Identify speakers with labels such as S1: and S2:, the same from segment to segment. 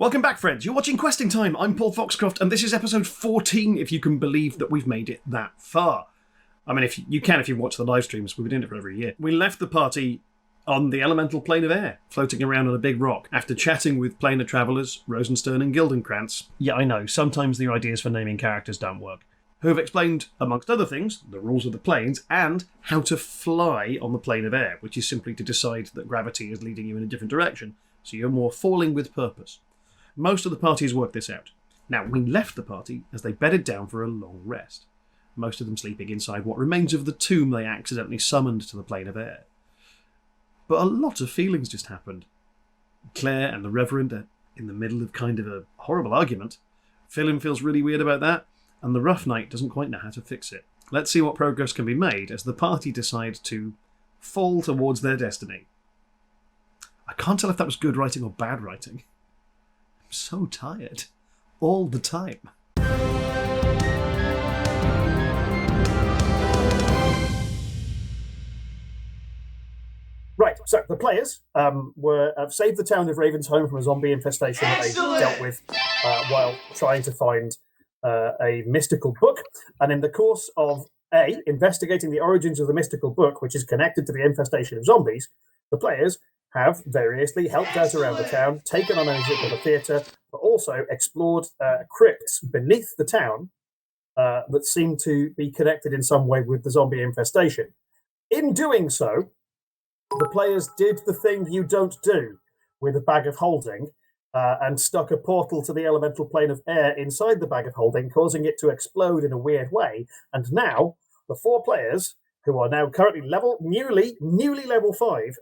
S1: Welcome back, friends. You're watching Questing Time. I'm Paul Foxcroft, and this is episode 14, if you can believe that we've made it that far. I mean, if you watch the live streams, we've been doing it for over a year. We left the party on the elemental plane of air, floating around on a big rock, after chatting with planar travellers Rosenstern and Gildenkrantz. Yeah, I know, sometimes the ideas for naming characters don't work. Who have explained, amongst other things, the rules of the planes, and how to fly on the plane of air, which is simply to decide that gravity is leading you in a different direction, so you're more falling with purpose. Most of the parties worked this out. Now, we left the party as they bedded down for a long rest, most of them sleeping inside what remains of the tomb they accidentally summoned to the plane of air. But a lot of feelings just happened. Claire and the Reverend are in the middle of kind of a horrible argument. Phillin feels really weird about that, and the Rough Knight doesn't quite know how to fix it. Let's see what progress can be made as the party decide to fall towards their destiny. I can't tell if that was good writing or bad writing. I'm so tired. All the time.
S2: Right, so the players have saved the town of Ravensholm from a zombie infestation that they dealt with while trying to find a mystical book. And in the course of investigating the origins of the mystical book, which is connected to the infestation of zombies, the players have variously helped out around the town, taken on ownership of the theatre, but also explored crypts beneath the town that seem to be connected in some way with the zombie infestation. In doing so, the players did the thing you don't do with a bag of holding and stuck a portal to the elemental plane of air inside the bag of holding, causing it to explode in a weird way. And now, the four players, who are now currently newly level 5,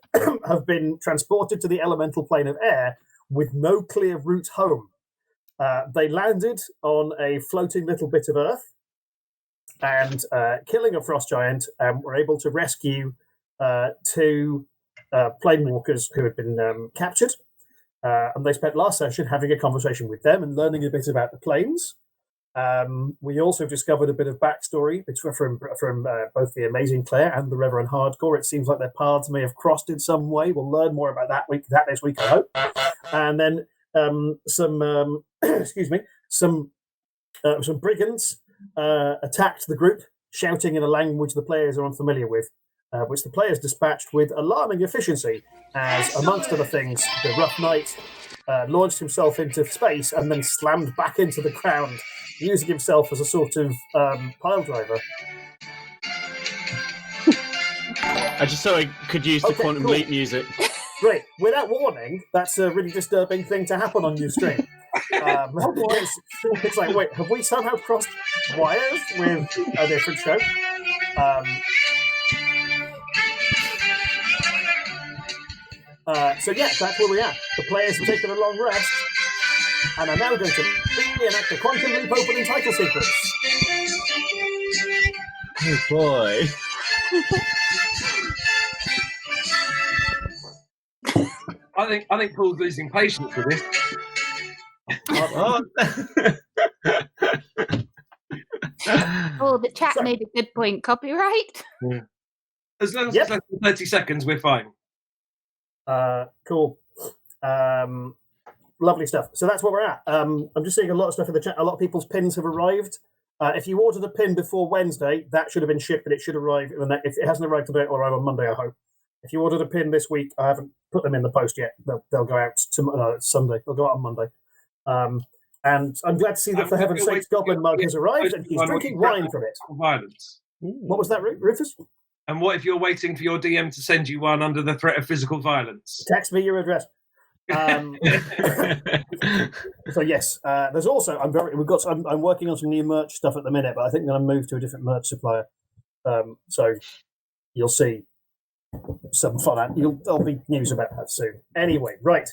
S2: have been transported to the elemental plane of air with no clear route home. They landed on a floating little bit of earth and, killing a frost giant, were able to rescue 2 planewalkers who had been captured. And they spent last session having a conversation with them and learning a bit about the planes. We also discovered a bit of backstory from both the amazing Claire and the Reverend Hardcore. It seems like their paths may have crossed in some way. We'll learn more about that this week, I hope. And then some brigands attacked the group, shouting in a language the players are unfamiliar with, which the players dispatched with alarming efficiency, as, amongst other things, the Rough Knight launched himself into space and then slammed back into the ground, using himself as a sort of pile driver.
S3: I just thought I could use the Quantum Leap music.
S2: Great. Without warning, that's a really disturbing thing to happen on your stream. It's like, wait, have we somehow crossed wires with a different show? So yeah, that's where we are. The players have taken a long rest and are now going to reenact the Quantum Leap opening title sequence.
S3: Oh boy.
S4: I think Paul's losing patience with this.
S5: Oh, the chat made a good point. Copyright?
S4: Yeah. As long as it's less than 30 seconds, we're fine.
S2: Cool. Lovely stuff. So that's where we're at. I'm just seeing a lot of stuff in the chat. A lot of people's pins have arrived. If you ordered a pin before Wednesday, that should have been shipped, and it should arrive. If it hasn't arrived today, it'll arrive on Monday, I hope. If you ordered a pin this week, I haven't put them in the post yet. They'll go out Sunday. They'll go out on Monday. And I'm glad to see that, for heaven's sakes, Goblin Mug has arrived, and he's drinking wine from it.
S4: Violence.
S2: What was that, Rufus?
S4: And what if you're waiting for your DM to send you one under the threat of physical violence?
S2: Text me your address. So yes, there's also I'm working on some new merch stuff at the minute, but I think I'm going to move to a different merch supplier. So you'll see some fun. There'll be news about that soon. Anyway, right.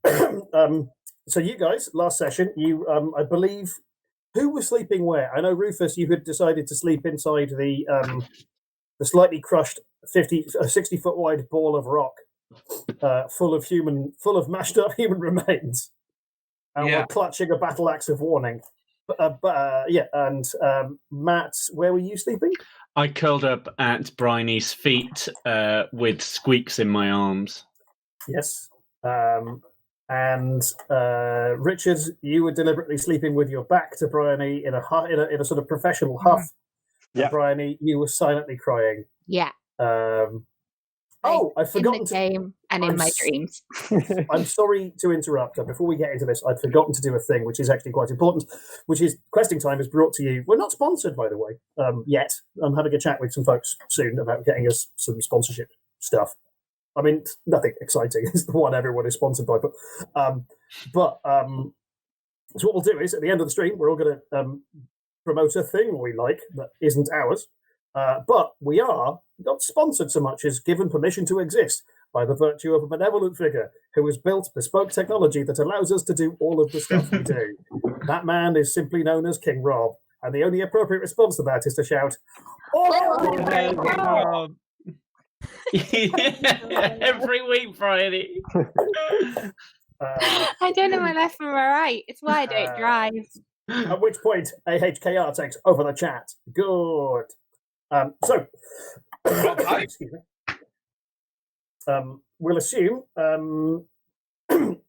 S2: So you guys, last session, you I believe, who was sleeping where? I know, Rufus, you had decided to sleep inside the slightly crushed 60-foot wide ball of rock, full of mashed up human remains, and we're clutching a battle axe of warning. And Matt, where were you sleeping?
S3: I curled up at Briony's feet with squeaks in my arms.
S2: Yes. And Richard, you were deliberately sleeping with your back to Briony in a sort of professional huff.
S6: Yeah.
S2: And Briony, you were silently crying.
S5: Yeah.
S2: I'd forgotten
S5: in the game and in my dreams.
S2: I'm sorry to interrupt. Before we get into this, I'd forgotten to do a thing which is actually quite important, which is Questing Time is brought to you. We're not sponsored, by the way, yet. I'm having a chat with some folks soon about getting us some sponsorship stuff. I mean, nothing exciting. It's the one everyone is sponsored by. So what we'll do is, at the end of the stream, we're all going to promote a thing we like that isn't ours. But we are not sponsored so much as given permission to exist by the virtue of a benevolent figure who has built bespoke technology that allows us to do all of the stuff we do. That man is simply known as King Rob, and the only appropriate response to that is to shout,
S3: Oh, every week, Friday.
S5: I don't know my left from my right. It's why I don't drive.
S2: At which point, AHKR takes over the chat. Good. Excuse me. We'll assume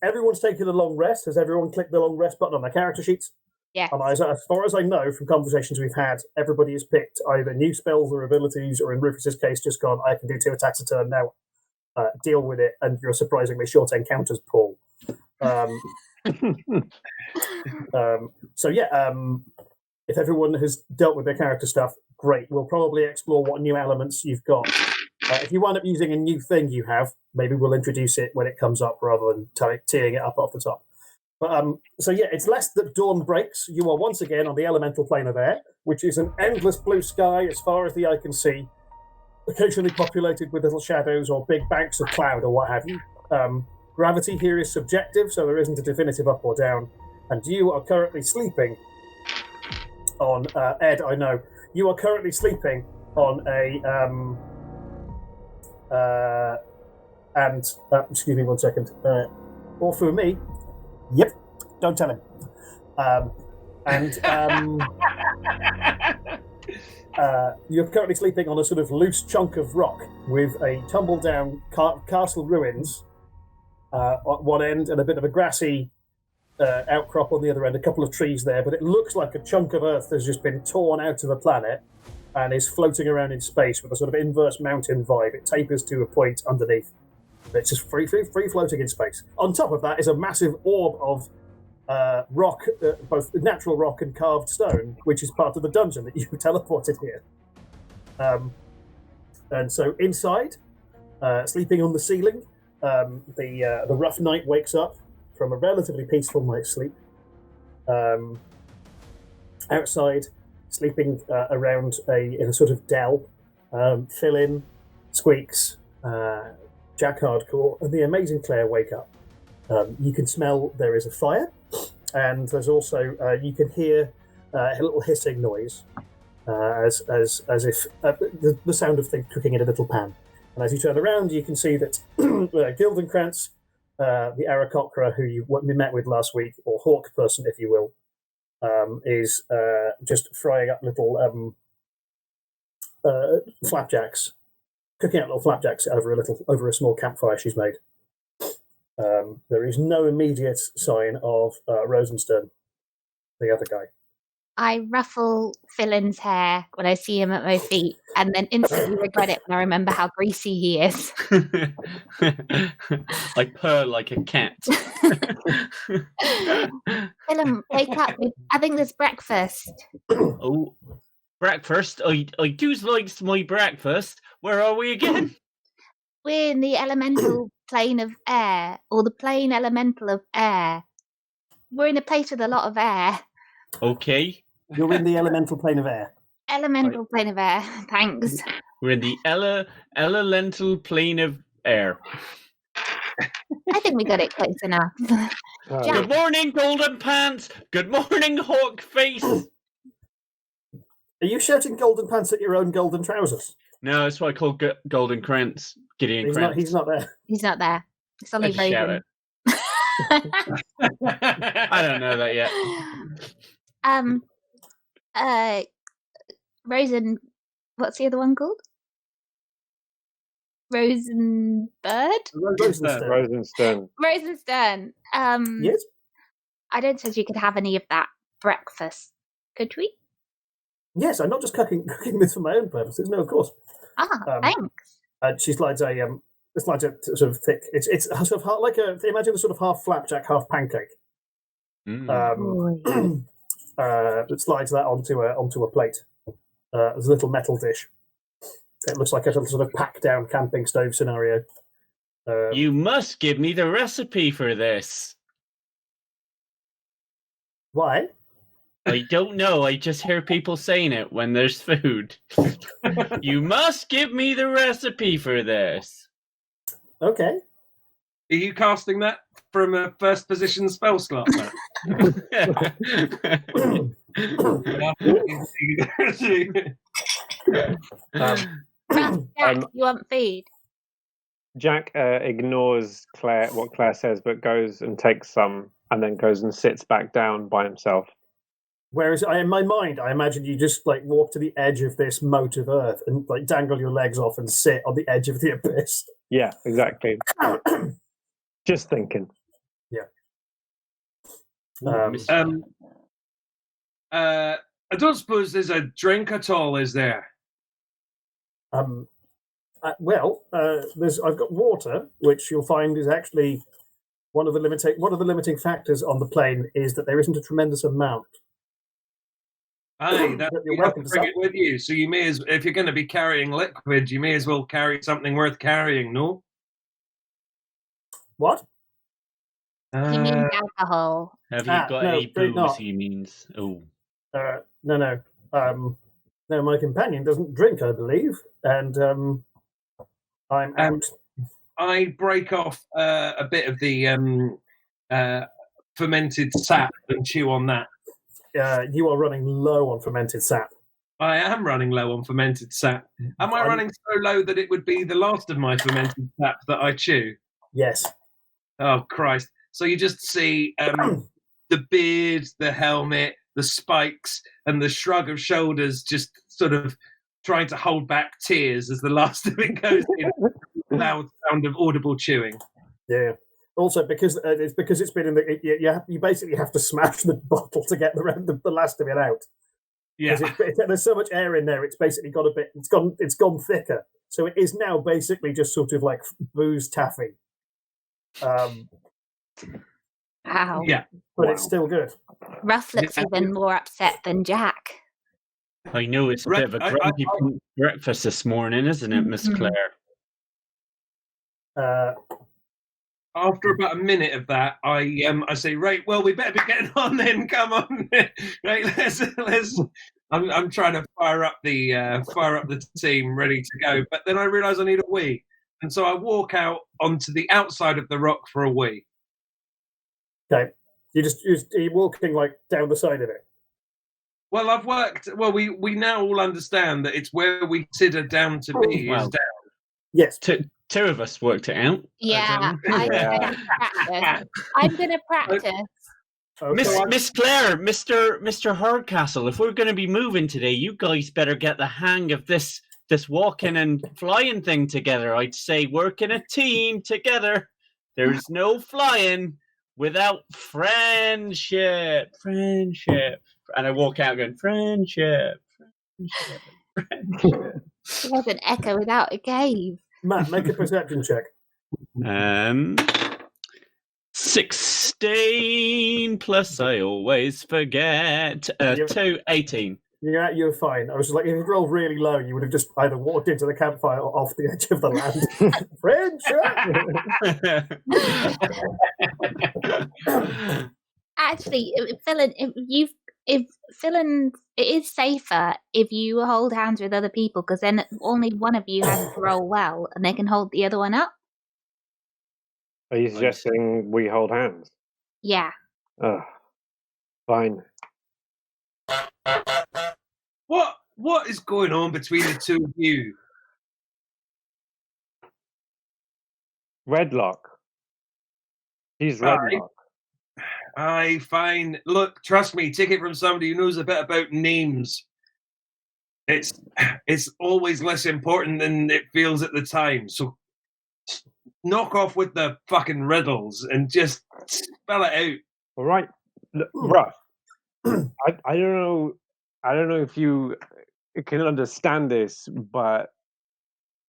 S2: everyone's taken a long rest. Has everyone clicked the long rest button on their character sheets?
S5: Yeah.
S2: And as far as I know from conversations we've had, everybody has picked either new spells or abilities, or in Rufus's case, just gone, I can do 2 attacks a turn now. Deal with it, and you're surprisingly short encounters, Paul. If everyone has dealt with their character stuff, great. We'll probably explore what new elements you've got. If you wind up using a new thing you have, maybe we'll introduce it when it comes up rather than teeing it up off the top. But it's lest that dawn breaks. You are once again on the elemental plane of air, which is an endless blue sky as far as the eye can see, occasionally populated with little shadows or big banks of cloud or what have you. Gravity here is subjective, so there isn't a definitive up or down. And you are currently sleeping on Ed. I know you are currently sleeping on a excuse me 1 second. Or for me, yep. Don't tell him. You're currently sleeping on a sort of loose chunk of rock with a tumble down castle ruins at one end and a bit of a grassy outcrop on the other end, a couple of trees there, but it looks like a chunk of earth has just been torn out of a planet and is floating around in space with a sort of inverse mountain vibe. It tapers to a point underneath. It's just free floating in space. On top of that is a massive orb of rock, both natural rock and carved stone, which is part of the dungeon that you teleported here. And so inside, sleeping on the ceiling, the rough knight wakes up from a relatively peaceful night's sleep. Outside, sleeping around in a sort of dell, Phillin, Squeaks, Jack Hardcore, and the amazing Claire wake up. You can smell there is a fire, and there's also you can hear a little hissing noise, as if the sound of things cooking in a little pan. And as you turn around, you can see that Gildenkrantz, the Aarakocra who we met with last week, or Hawk person, if you will, is just frying up little flapjacks, cooking up little flapjacks over a small campfire she's made. There is no immediate sign of Rosenstern, the other guy.
S5: I ruffle Phillin's hair when I see him at my feet, and then instantly regret it when I remember how greasy he is.
S3: I purr like a cat.
S5: Phillin, wake up. I think there's breakfast.
S3: Oh, breakfast? I do like my breakfast. Where are we again?
S5: We're in the elemental plane of air, or the plane elemental of air. We're in a place with a lot of air.
S3: Okay.
S2: You're in the elemental plane of air.
S5: Elemental plane of air, thanks.
S3: We're in the elemental plane of air.
S5: I think we got it close enough.
S3: Good morning, Golden Pants. Good morning, Hawk Face.
S2: Are you shouting Golden Pants at your own golden trousers?
S3: No, that's what I call Golden Krantz. Gideon Krantz.
S2: He's not there.
S5: He's not there. It's only Raven.
S3: I don't know that yet.
S5: Rosen, what's the other one called? Rosenbird?
S2: Rosenstern.
S5: Rosenstern.
S2: Yes.
S5: I don't suppose you could have any of that breakfast, could we?
S2: Yes, I'm not just cooking this for my own purposes. No, of course.
S5: Thanks.
S2: She slides a sort of thick. It's sort of like imagine a sort of half flapjack, half pancake. It slides that onto a plate. There's a little metal dish. It looks like a sort of pack down camping stove scenario.
S3: You must give me the recipe for this.
S2: Why?
S3: I don't know. I just hear people saying it when there's food. You must give me the recipe for this.
S2: Okay.
S4: Are you casting that from a first position spell slot, Matt?
S5: Jack, you want food?
S6: Jack ignores what Claire says, but goes and takes some, and then goes and sits back down by himself.
S2: Whereas in my mind, I imagine you just like walk to the edge of this moat of earth and like dangle your legs off and sit on the edge of the abyss.
S6: Yeah, exactly. Just thinking.
S2: Yeah.
S4: I don't suppose there's a drink at all, is there?
S2: I've got water, which you'll find is actually one of the limiting factors on the plane is that there isn't a tremendous amount.
S4: Aye, you have to bring it with you. So you may as, if you're going to be carrying liquid, you may as well carry something worth carrying. No.
S2: What?
S5: He means alcohol.
S3: Have you got any booze?
S2: Not.
S3: He means. Oh.
S2: No. No, my companion doesn't drink, I believe, and I'm out.
S4: I break off a bit of the fermented sap and chew on that.
S2: You are running low on fermented sap.
S4: I am running low on fermented sap. Am I running so low that it would be the last of my fermented sap that I chew?
S2: Yes.
S4: Oh, Christ. So you just see the beard, the helmet, the spikes, and the shrug of shoulders just sort of trying to hold back tears as the last of it goes in. Loud sound of audible chewing. Yeah.
S2: Also, because it's been in the, you basically have to smash the bottle to get the last of it out.
S4: Yeah.
S2: There's so much air in there. It's basically got a bit. It's gone thicker. So it is now basically just sort of like booze taffy.
S5: Wow.
S4: Yeah.
S2: But it's still good.
S5: Ruff looks even more upset than Jack.
S3: I know it's a bit of a grumpy breakfast this morning, isn't it, Miss Claire?
S4: After about a minute of that, I say, right, well, we better be getting on then. Come on, right? Let's. I'm trying to fire up the team, ready to go. But then I realise I need a wee, and so I walk out onto the outside of the rock for a wee.
S2: Okay, you're walking like down the side of it.
S4: Well, I've worked. Well, we now all understand that it's where we consider down to be is down.
S2: Yes.
S3: Two of us worked it out.
S5: Yeah, I'm going to practice.
S2: Okay.
S3: Miss Claire, Mr. Hardcastle, if we're going to be moving today, you guys better get the hang of this walking and flying thing together. I'd say work in a team together. There's no flying without friendship. Friendship. And I walk out going, friendship.
S5: There's an echo without a cave.
S2: Matt, make a perception check.
S3: 16 plus I always forget. 18.
S2: You're fine. I was just like, if you rolled really low, you would have just either walked into the campfire or off the edge of the land. Friendship.
S5: Actually, Phillin, if Phillin, it is safer if you hold hands with other people because then only one of you has to roll well and they can hold the other one up.
S6: Are you suggesting we hold hands?
S5: Yeah.
S6: Fine.
S4: What is going on between the two of you?
S6: Redlock. He's Redlock.
S4: Aye, fine. Look, trust me, take it from somebody who knows a bit about names. It's always less important than it feels at the time. So knock off with the fucking riddles and just spell it out.
S6: All right, Ruff. I don't know. I don't know if you can understand this, but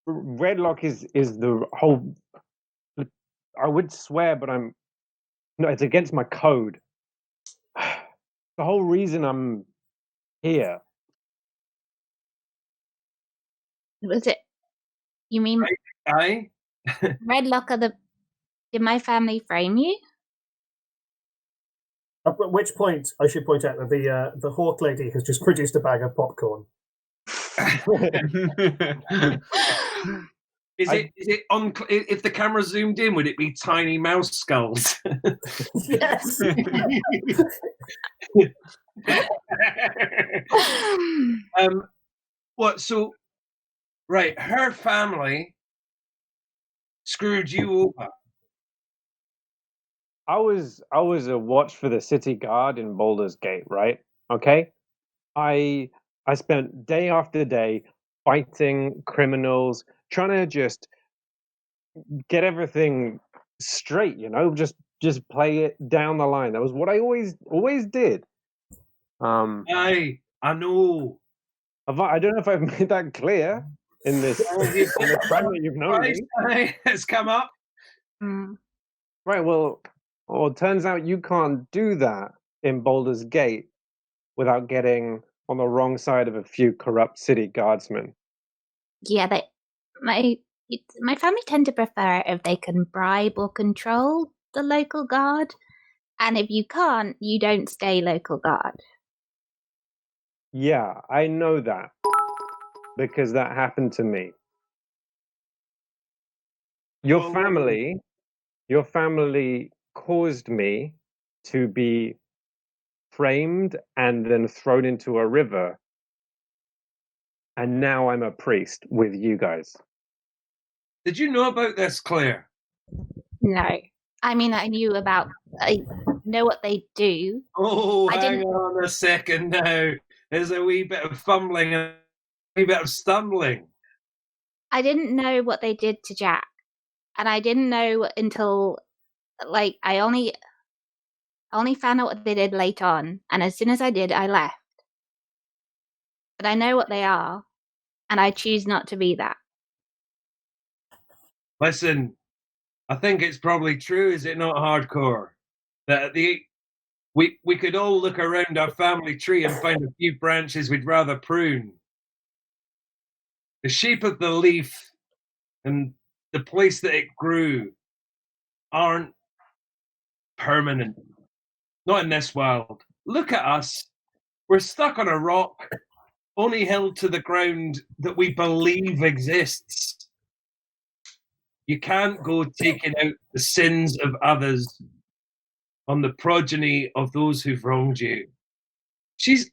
S6: Redlock is the whole. I would swear, but no. It's against my code. The whole reason I'm here.
S5: Was it? You mean
S4: Aye?
S5: Redlock? Did my family frame you?
S2: At which point, I should point out that the hawk lady has just produced a bag of popcorn.
S4: Is it on? If the camera zoomed in, would it be tiny mouse skulls?
S2: Yes.
S4: What? So, right, her family screwed you over.
S6: I was a watch for the city guard in Baldur's Gate, right? Okay, I spent day after day fighting criminals, trying to just get everything straight, just play it down the line. That was what I always did.
S4: Aye, I know.
S6: I don't know if I've made that clear in this time that you've known me.
S4: Aye, it's come up.
S6: Right, well, it turns out you can't do that in Baldur's Gate without getting on the wrong side of a few corrupt city guardsmen.
S5: Yeah, my family tend to prefer if they can bribe or control the local guard, and if you can't, you don't stay local guard.
S6: Yeah, I know that because that happened to me. Your family caused me to be framed and then thrown into a river. And now I'm a priest with you guys.
S4: Did you know about this, Claire?
S5: No. I mean, I know what they do.
S4: Oh, hang on a second now. There's a wee bit of fumbling and a wee bit of stumbling.
S5: I didn't know what they did to Jack. And I didn't know until, I only found out what they did late on. And as soon as I did, I left. But I know what they are. And I choose not to be that.
S4: Listen, I think it's probably true, is it not, Hardcore? That we could all look around our family tree and find a few branches we'd rather prune. The shape of the leaf and the place that it grew aren't permanent. Not in this world. Look at us. We're stuck on a rock, only held to the ground that we believe exists. You can't go taking out the sins of others on the progeny of those who've wronged you. She's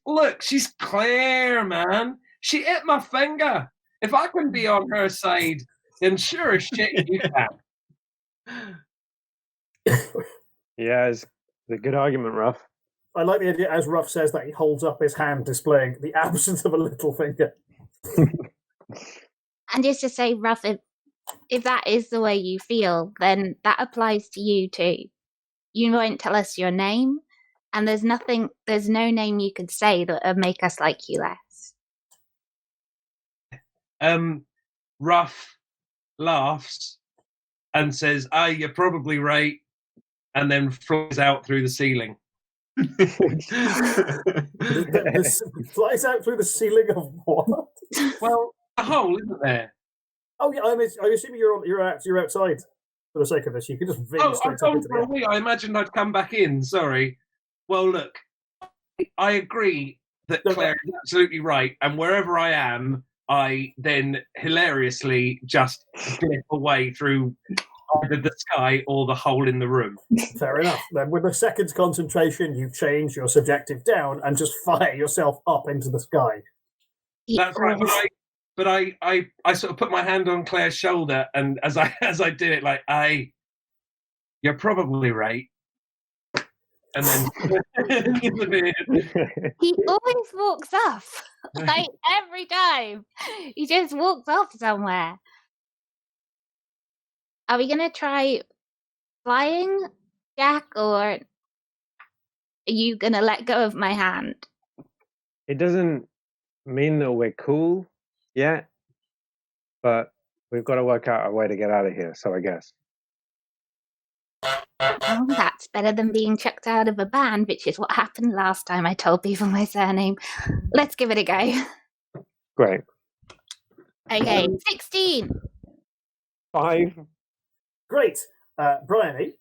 S4: Claire, man. She ate my finger. If I can be on her side, then sure as shit you can.
S6: Yeah, it's a good argument, Ruff.
S2: I like the idea, as Ruff says, that he holds up his hand, displaying the absence of a little finger.
S5: And just to say, Ruff, if that is the way you feel, then that applies to you too. You won't tell us your name, and there's no name you could say that would make us like you less.
S4: Ruff laughs and says, you're probably right, and then flies out through the ceiling.
S2: Flies out through the ceiling of what?
S4: Well, a hole, isn't there?
S2: Oh yeah, I'm assuming you're outside for the sake of this. You could just
S4: I've gone for a wee. I imagined I'd come back in. Sorry. Well, look, I agree that Claire is absolutely right, and wherever I am, I then hilariously just slip away through either the sky or the hole in the room.
S2: Fair enough. Then with a second's concentration, you change your subjective down and just fire yourself up into the sky.
S4: That's right. But I sort of put my hand on Claire's shoulder, and as I did it, you're probably right. And then
S5: he always walks off, every time. He just walks off somewhere. Are we going to try flying, Jack, or are you going to let go of my hand?
S6: It doesn't mean that we're cool yet, but we've got to work out a way to get out of here, so I guess.
S5: Oh, that's better than being chucked out of a band, which is what happened last time I told people my surname. Let's give it a go.
S6: Great.
S5: Okay, 16.
S6: 5.
S2: Great. Briony,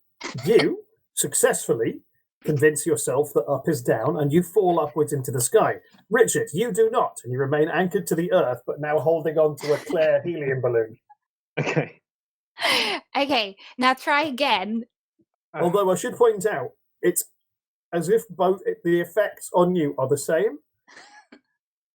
S2: you successfully convince yourself that up is down and you fall upwards into the sky. Richard, you do not, and you remain anchored to the earth, but now holding on to a clear helium balloon.
S6: Okay.
S5: Okay, now try again.
S2: Although I should point out, it's as if both the effects on you are the same.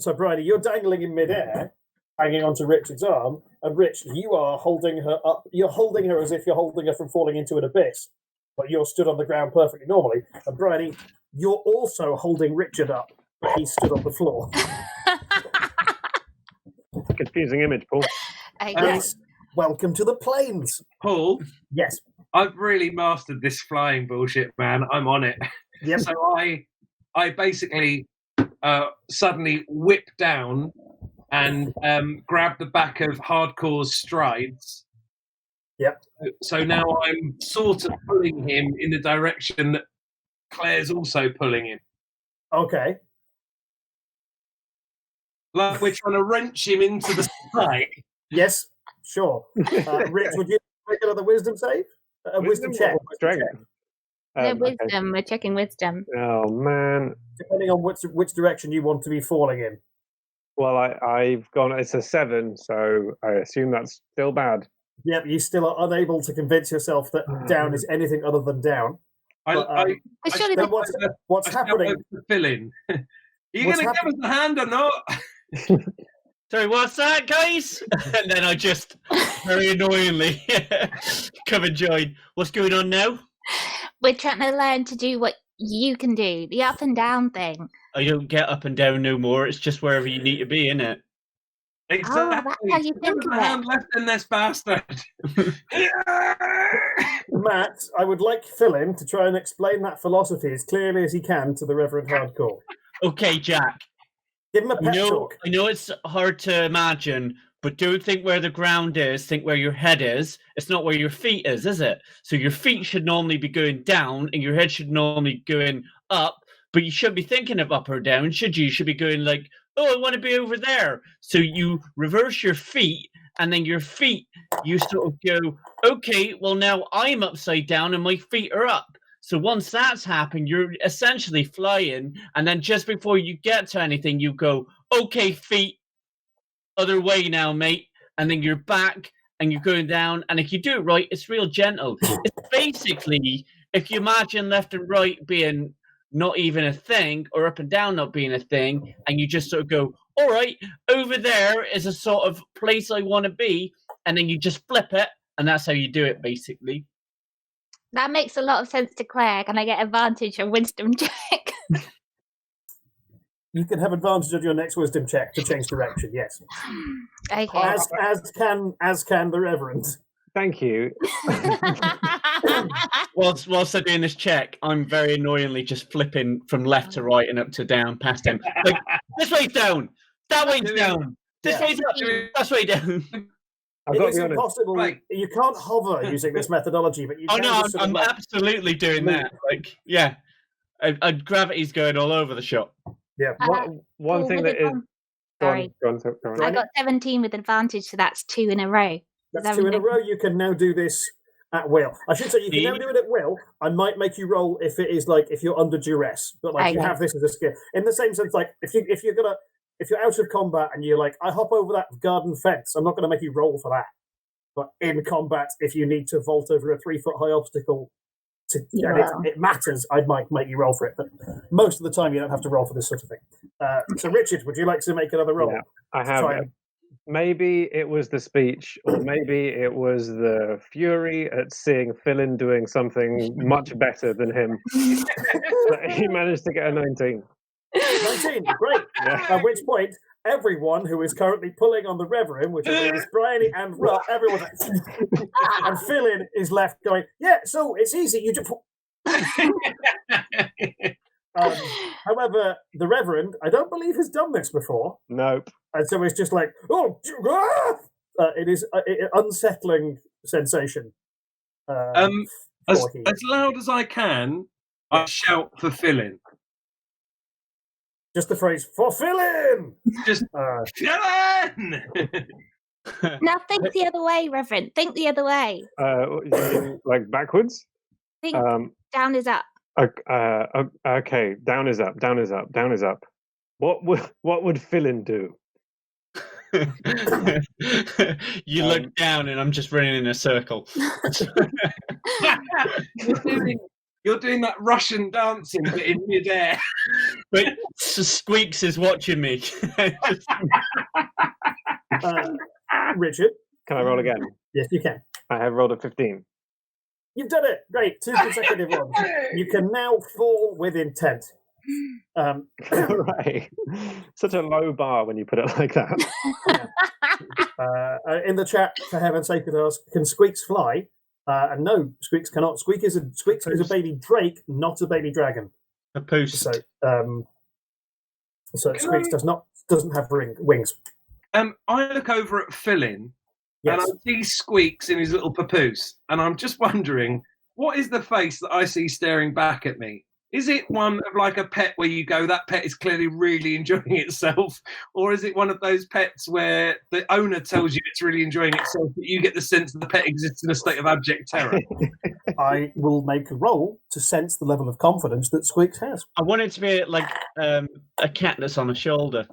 S2: So, Briony, you're dangling in midair, hanging onto Richard's arm, and Rich, you are holding her up. You're holding her as if you're holding her from falling into an abyss, but you're stood on the ground perfectly normally. And Briony, you're also holding Richard up, but he's stood on the floor.
S6: Confusing image, Paul.
S2: Yes. Welcome to the plains.
S4: Paul,
S2: Yes.
S4: I've really mastered this flying bullshit, man. I'm on it.
S2: Yep.
S4: So I basically suddenly whip down and grab the back of Hardcore's strides.
S2: Yep.
S4: So now I'm sort of pulling him in the direction that Claire's also pulling him.
S2: Okay.
S4: Like we're trying to wrench him into the sky.
S2: Yes. Sure. Rich, would you make another wisdom save? Wisdom check.
S6: Strength.
S5: No
S6: Okay.
S5: wisdom. We're checking wisdom.
S6: Oh, man.
S2: Depending on which direction you want to be falling in.
S6: Well, I've gone, it's a 7, so I assume that's still bad.
S2: Yep, you still are unable to convince yourself that down is anything other than down. But,
S4: I
S5: surely
S2: then what's happening?
S4: Phillin. Are you
S2: What's
S4: going to give us a hand or not?
S3: Sorry, what's that, guys? And then I just very annoyingly come and join. What's going on now?
S5: We're trying to learn to do what you can do, the up and down thing.
S3: I don't get up and down no more. It's just wherever you need to be, innit?
S4: Exactly.
S5: that's how you
S4: There
S5: think
S4: was
S5: of
S4: a
S5: it.
S4: hand left in this bastard.
S2: Matt, I would like Phillin to try and explain that philosophy as clearly as he can to the Reverend Hardcore.
S3: Okay, Jack.
S2: Give him a pep talk.
S3: I know it's hard to imagine, but don't think where the ground is, think where your head is. It's not where your feet is it? So your feet should normally be going down and your head should normally be going up, but you shouldn't be thinking of up or down, should you? You should be going like, oh, I want to be over there. So you reverse your feet, and then your feet, you sort of go, okay, well now I'm upside down and my feet are up. So once that's happened, you're essentially flying, and then just before you get to anything, you go, okay, feet, other way now, mate. And then you're back, and you're going down, and if you do it right, it's real gentle. It's basically, if you imagine left and right being not even a thing, or up and down not being a thing, and you just sort of go, all right, over there is a sort of place I want to be, and then you just flip it, and that's how you do it, basically.
S5: That makes a lot of sense to Claire. Can I get advantage on wisdom check?
S2: You can have advantage of your next wisdom check to change direction, yes.
S5: Okay.
S2: As can the Reverend.
S6: Thank you.
S3: Whilst I'm doing this check, I'm very annoyingly just flipping from left to right and up to down past him. Like, this way's down, that way's down, this way's up, that's way down.
S6: I've
S2: It
S6: got
S2: is
S6: to be honest.
S2: impossible.
S4: Right.
S2: You can't hover using this methodology, but you
S3: Oh
S2: can
S3: no,
S2: just sort of
S3: I'm
S2: like,
S3: absolutely doing that. Like, yeah, gravity's going all over the shop.
S2: yeah.
S6: One
S5: Cool,
S6: thing
S5: with
S6: that is...
S5: Sorry.
S6: Go on.
S5: I got 17 with advantage, so that's 2 in a row.
S2: That's 2 in a row. You can now do this at will. I should say you can now do it at will. I might make you roll if it is like if you're under duress, but like you
S5: Okay.
S2: have this as a skill. In the same sense, like if you're out of combat and you're like, I hop over that garden fence, I'm not going to make you roll for that. But in combat, if you need to vault over a 3-foot high obstacle, and it matters, I might make you roll for it. But most of the time, you don't have to roll for this sort of thing. So, Richard, would you like to make another roll?
S6: Yeah, I have.
S2: Try it.
S6: Maybe it was the speech, or maybe it was the fury at seeing Phillin doing something much better than him. But he managed to get a 19.
S2: 19, great.
S6: Yeah.
S2: At which point, everyone who is currently pulling on the Reverend, which is Briony and Rob, everyone's like, and Phillin is left going, yeah, so it's easy. You just. However, the Reverend, I don't believe has done this before.
S6: Nope.
S2: And so it's just like, it is an unsettling sensation.
S4: As loud as I can, I shout for Phillin.
S2: Just the phrase, for Phillin!
S4: Just, Phillin!
S5: Now think the other way, Reverend. Think the other way.
S6: Like backwards?
S5: Think down is up.
S6: Okay, down is up, down is up, down is up. What would Phillin do?
S3: You look down and I'm just running in a circle.
S4: You're doing that Russian dancing but in midair.
S3: But Squeaks is watching me.
S2: Richard?
S6: Can I roll again?
S2: Yes, you can.
S6: I have rolled a 15.
S2: You've done it! Great, 2 consecutive ones. You can now fall with intent.
S6: Right. Such a low bar when you put it like that.
S2: In the chat, for heaven's sake, it asks, can Squeaks fly? And no, Squeaks cannot. Squeaks is a baby drake, not a baby dragon.
S3: A post.
S2: So Squeaks doesn't have wings.
S4: I look over at Phillin,
S2: Yes.
S4: and I see Squeaks in his little papoose, and I'm just wondering, what is the face that I see staring back at me? Is it one of like a pet where you go, that pet is clearly really enjoying itself? Or is it one of those pets where the owner tells you it's really enjoying itself, but you get the sense that the pet exists in a state of abject terror?
S2: I will make a roll to sense the level of confidence that Squeaks has.
S3: I want it to be like a cat that's on a shoulder.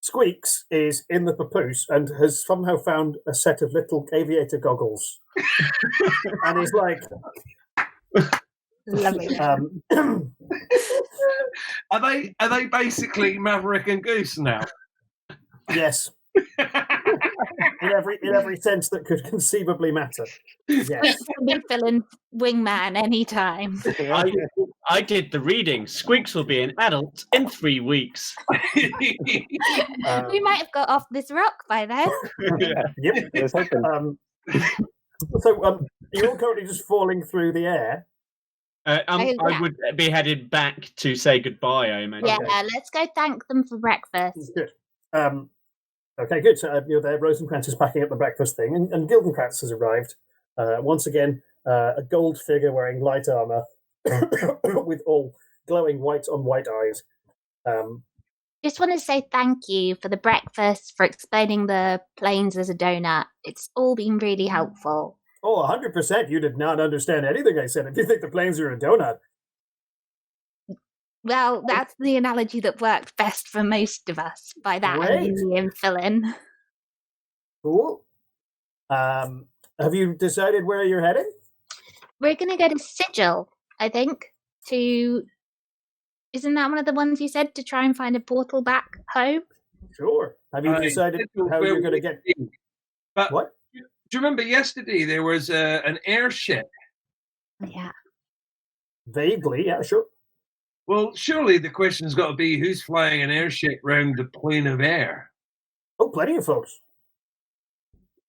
S2: Squeaks is in the papoose and has somehow found a set of little aviator goggles. And he's like...
S5: Lovely.
S4: Are they basically Maverick and Goose now?
S2: Yes. in every sense that could conceivably matter. Yes.
S5: Be Phillin wingman anytime.
S3: I did the reading. Squeaks will be an adult in 3 weeks.
S5: We might have got off this rock by then.
S2: Yep.
S6: Let's hope so.
S2: So you're currently just falling through the air.
S3: I would be headed back to say goodbye, I imagine.
S5: Yeah, let's go thank them for breakfast.
S2: Good. Okay, good. So you're there. Rosencrantz is packing up the breakfast thing, and Gildencrantz has arrived. Once again, a gold figure wearing light armor with all glowing white on white eyes.
S5: Just want to say thank you for the breakfast, for explaining the planes as a donut. It's all been really helpful.
S2: Oh, 100%. You did not understand anything I said. If you think the planes are a donut.
S5: Well, that's the analogy that worked best for most of us. By that, I mean me and Phillin.
S2: Cool. Have you decided where you're heading?
S5: We're going to go to Sigil, I think, to... Isn't that one of the ones you said, to try and find a portal back home?
S2: Sure. Have you decided how you're going to get...
S4: But
S2: what?
S4: Do you remember yesterday there was an airship?
S5: Yeah.
S2: Vaguely, yeah, sure.
S4: Well, surely the question's got to be who's flying an airship round the plane of air?
S2: Oh, plenty of folks.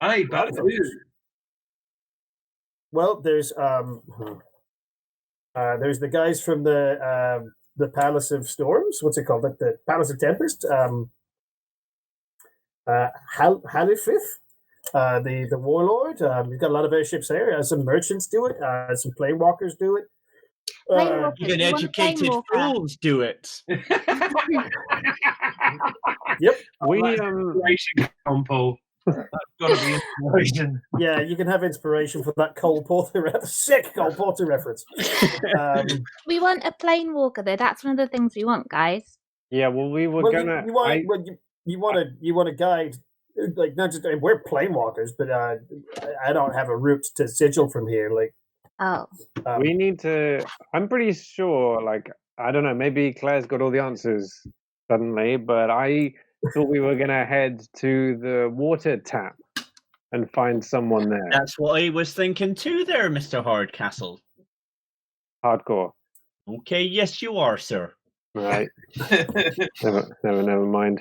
S4: Aye, but who?
S2: Well, there's the guys from the Palace of Storms. What's it called? Like the Palace of Tempest. Halifith. The warlord. We've got a lot of airships there. Some merchants do it. Some planewalkers do it.
S3: Even educated fools do it.
S2: Yep.
S4: Paul. That's got to be inspiration.
S2: Yeah, you can have inspiration for that Cole Porter, sick Cole Porter reference.
S5: We want a plane walker, though. That's one of the things we want, guys.
S6: Yeah, well, we were gonna.
S2: You want a guide. Like, not just we're planewalkers, but I don't have a route to Sigil from here. Like,
S6: we need to. I'm pretty sure. Like, I don't know. Maybe Claire's got all the answers suddenly, but I thought we were gonna head to the water tap and find someone there.
S3: That's what I was thinking too, there, Mr. Hardcastle.
S6: Hardcore.
S3: Okay, yes, you are, sir.
S6: Right. never mind.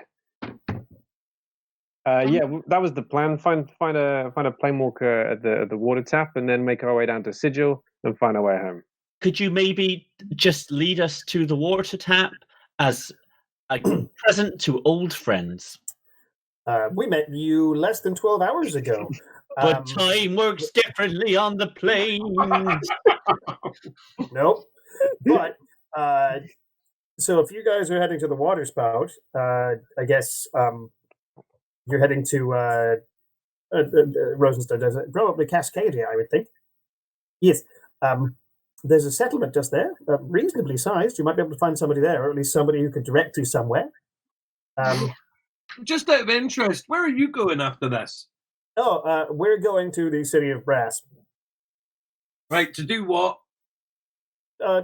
S6: That was the plan. Find a planewalker at the water tap, and then make our way down to Sigil and find our way home.
S3: Could you maybe just lead us to the water tap as a present to old friends?
S2: We met you less than 12 hours ago.
S3: But time works differently on the plains.
S2: Nope. But so if you guys are heading to the water spout, I guess you're heading to Rosenstein Desert, probably Cascadia, I would think. Yes. There's a settlement just there, reasonably sized. You might be able to find somebody there, or at least somebody who could direct you somewhere.
S4: Just out of interest, where are you going after this?
S2: We're going to the City of Brass.
S4: Right, to do what?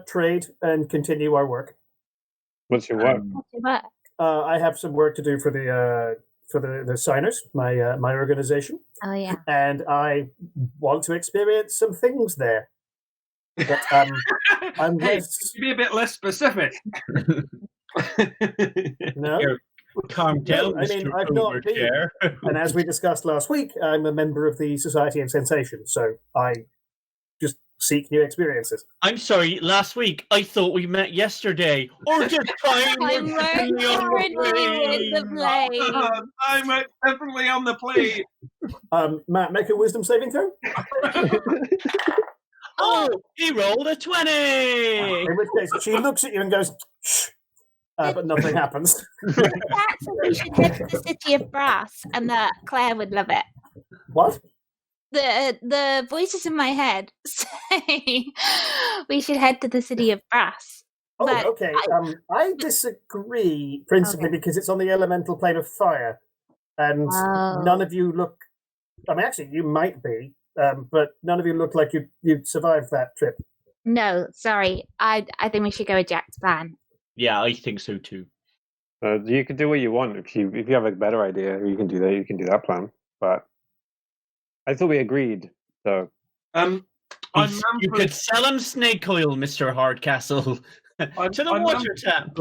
S2: Trade and continue our work.
S6: What's your work?
S2: I have some work to do for the signers, my organization.
S5: Oh yeah.
S2: And I want to experience some things there. But I'm
S4: be a bit less specific.
S2: No.
S3: Calm down,
S2: No, I mean,
S3: Mr.
S2: I've not been.
S3: Overshare.
S2: And as we discussed last week, I'm a member of the Society of Sensation, so I just seek new experiences.
S3: I'm sorry, last week I thought we met yesterday. Or just time
S5: I'm
S3: definitely on the plane.
S4: I'm definitely on the plane.
S2: Matt, make a wisdom saving throw.
S3: Oh, he rolled a 20.
S2: In which case, she looks at you and goes, shh. But nothing happens.
S5: That's we should head to the City of Brass, and Claire would love it.
S2: What?
S5: The voices in my head say we should head to the City of Brass.
S2: Oh,
S5: But
S2: okay. I disagree, principally because it's on the elemental plane of fire, and none of you look. I mean, actually, you might be, but none of you look like you'd survived that trip.
S5: No, sorry. I think we should go with Jack's plan.
S3: Yeah, I think so too.
S6: You can do what you want. If you have a better idea, you can do that. You can do that plan. But I thought we agreed. So
S3: you could sell him snake oil, Mr. Hardcastle, to the water tap.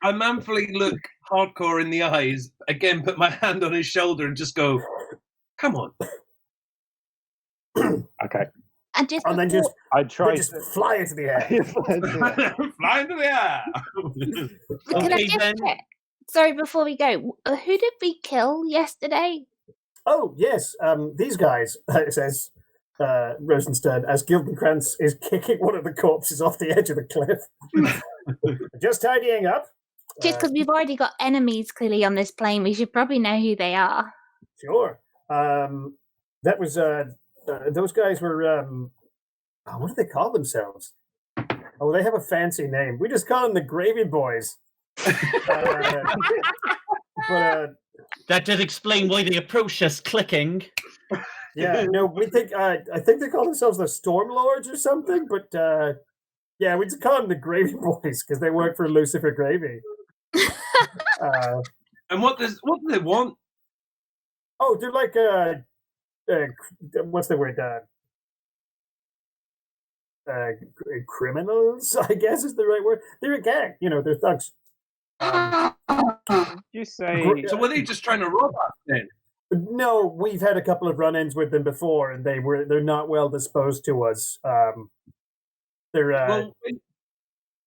S4: I manfully look Hardcore in the eyes, again put my hand on his shoulder and just go, come on.
S6: Okay.
S5: And
S2: then just fly into the air.
S4: Fly into the air.
S5: Can I just check? Sorry, before we go, who did we kill yesterday?
S2: Oh, yes. These guys, it says Rosenstern, as Gildenkrantz is kicking one of the corpses off the edge of the cliff. Just tidying up.
S5: Just because we've already got enemies clearly on this plane, we should probably know who they are.
S2: Sure. That was... those guys were, what do they call themselves? Oh, they have a fancy name. We just call them the Gravy Boys.
S3: That did explain why they approached us clicking.
S2: Yeah, no, we think, I think they call themselves the Storm Lords or something, but yeah, we just call them the Gravy Boys because they work for Lucifer Gravy.
S4: And what do they want?
S2: Oh, they're like, what's the word? Criminals, I guess is the right word. They're a gang, they're thugs.
S6: You say
S4: so? Were they just trying to rob us then?
S2: No, we've had a couple of run-ins with them before, and they're not well disposed to us.
S4: Well,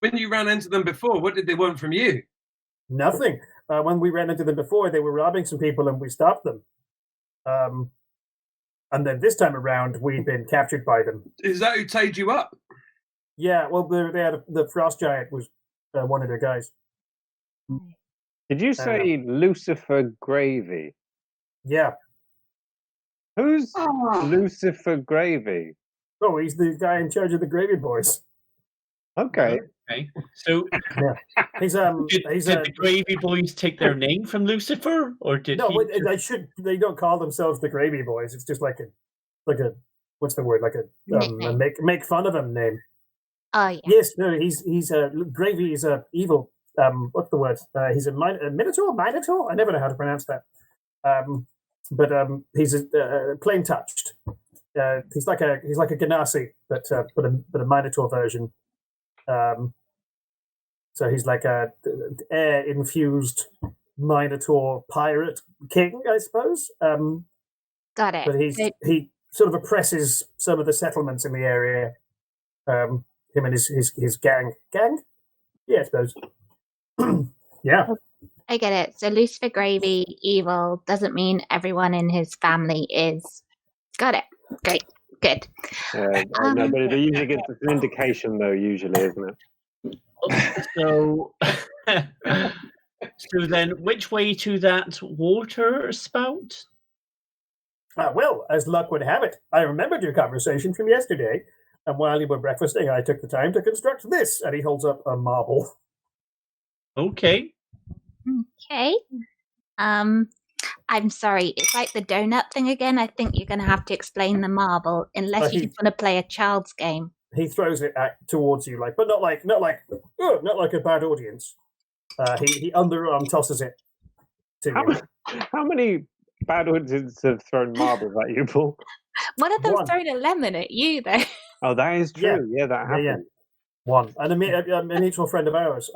S4: when you ran into them before, what did they want from you?
S2: Nothing. When we ran into them before, they were robbing some people, and we stopped them. And then this time around, we've been captured by them.
S4: Is that who tied you up?
S2: Yeah, well, they had the Frost Giant was one of their guys.
S6: Did you say Lucifer Gravy?
S2: Yeah.
S6: Who's Lucifer Gravy?
S2: Oh, he's the guy in charge of the Gravy Boys.
S6: Okay.
S3: Okay. So,
S2: yeah. Did
S3: the Gravy Boys take their name from Lucifer, or did
S2: no?
S3: he?
S2: They don't call themselves the Gravy Boys. It's just like a what's the word? Like a make fun of him name.
S5: Oh yeah.
S2: Yes, no, he's Gravy is a evil. What's the word? He's a Minotaur. I never know how to pronounce that. But he's a plain touched. He's like a Ganassi, but a Minotaur version. So he's like a air infused Minotaur pirate king, I suppose.
S5: Got it.
S2: But he sort of oppresses some of the settlements in the area. Him and his gang. Gang? Yeah, I suppose. Yeah.
S5: I get it. So Lucifer Gravy, evil, doesn't mean everyone in his family is. Got it. Great. Good.
S6: No, but it usually gets an indication, though, usually, isn't it?
S3: So, so then, which way to that water spout?
S2: Well, as luck would have it, I remembered your conversation from yesterday, and while you were breakfasting, I took the time to construct this, and he holds up a marble.
S3: Okay.
S5: Okay. I'm sorry. It's like the donut thing again. I think you're going to have to explain the marble, unless you just want to play a child's game.
S2: He throws it towards you, but not like a bad audience. He underarm tosses it to you.
S6: How many bad audiences have thrown marbles at you, Paul?
S5: One of them's thrown a lemon at you, though.
S6: Oh, that is true. Yeah, that happened.
S2: Yeah. One. And a mutual friend of ours,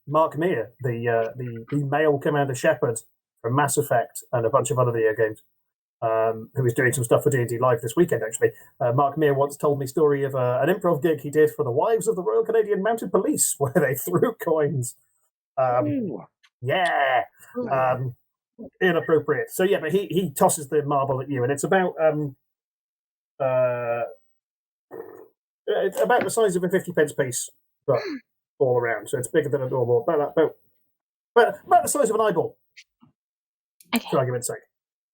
S2: Mark Meir, the male Commander Shepard from Mass Effect and a bunch of other video games, who is doing some stuff for D&D Live this weekend, actually. Mark Meir once told me a story of an improv gig he did for the Wives of the Royal Canadian Mounted Police, where they threw coins. Inappropriate. So, yeah, but he tosses the marble at you, and it's about the size of a 50p piece, but all around. So it's bigger than a normal, about the size of an eyeball.
S5: Okay.
S2: For argument's sake.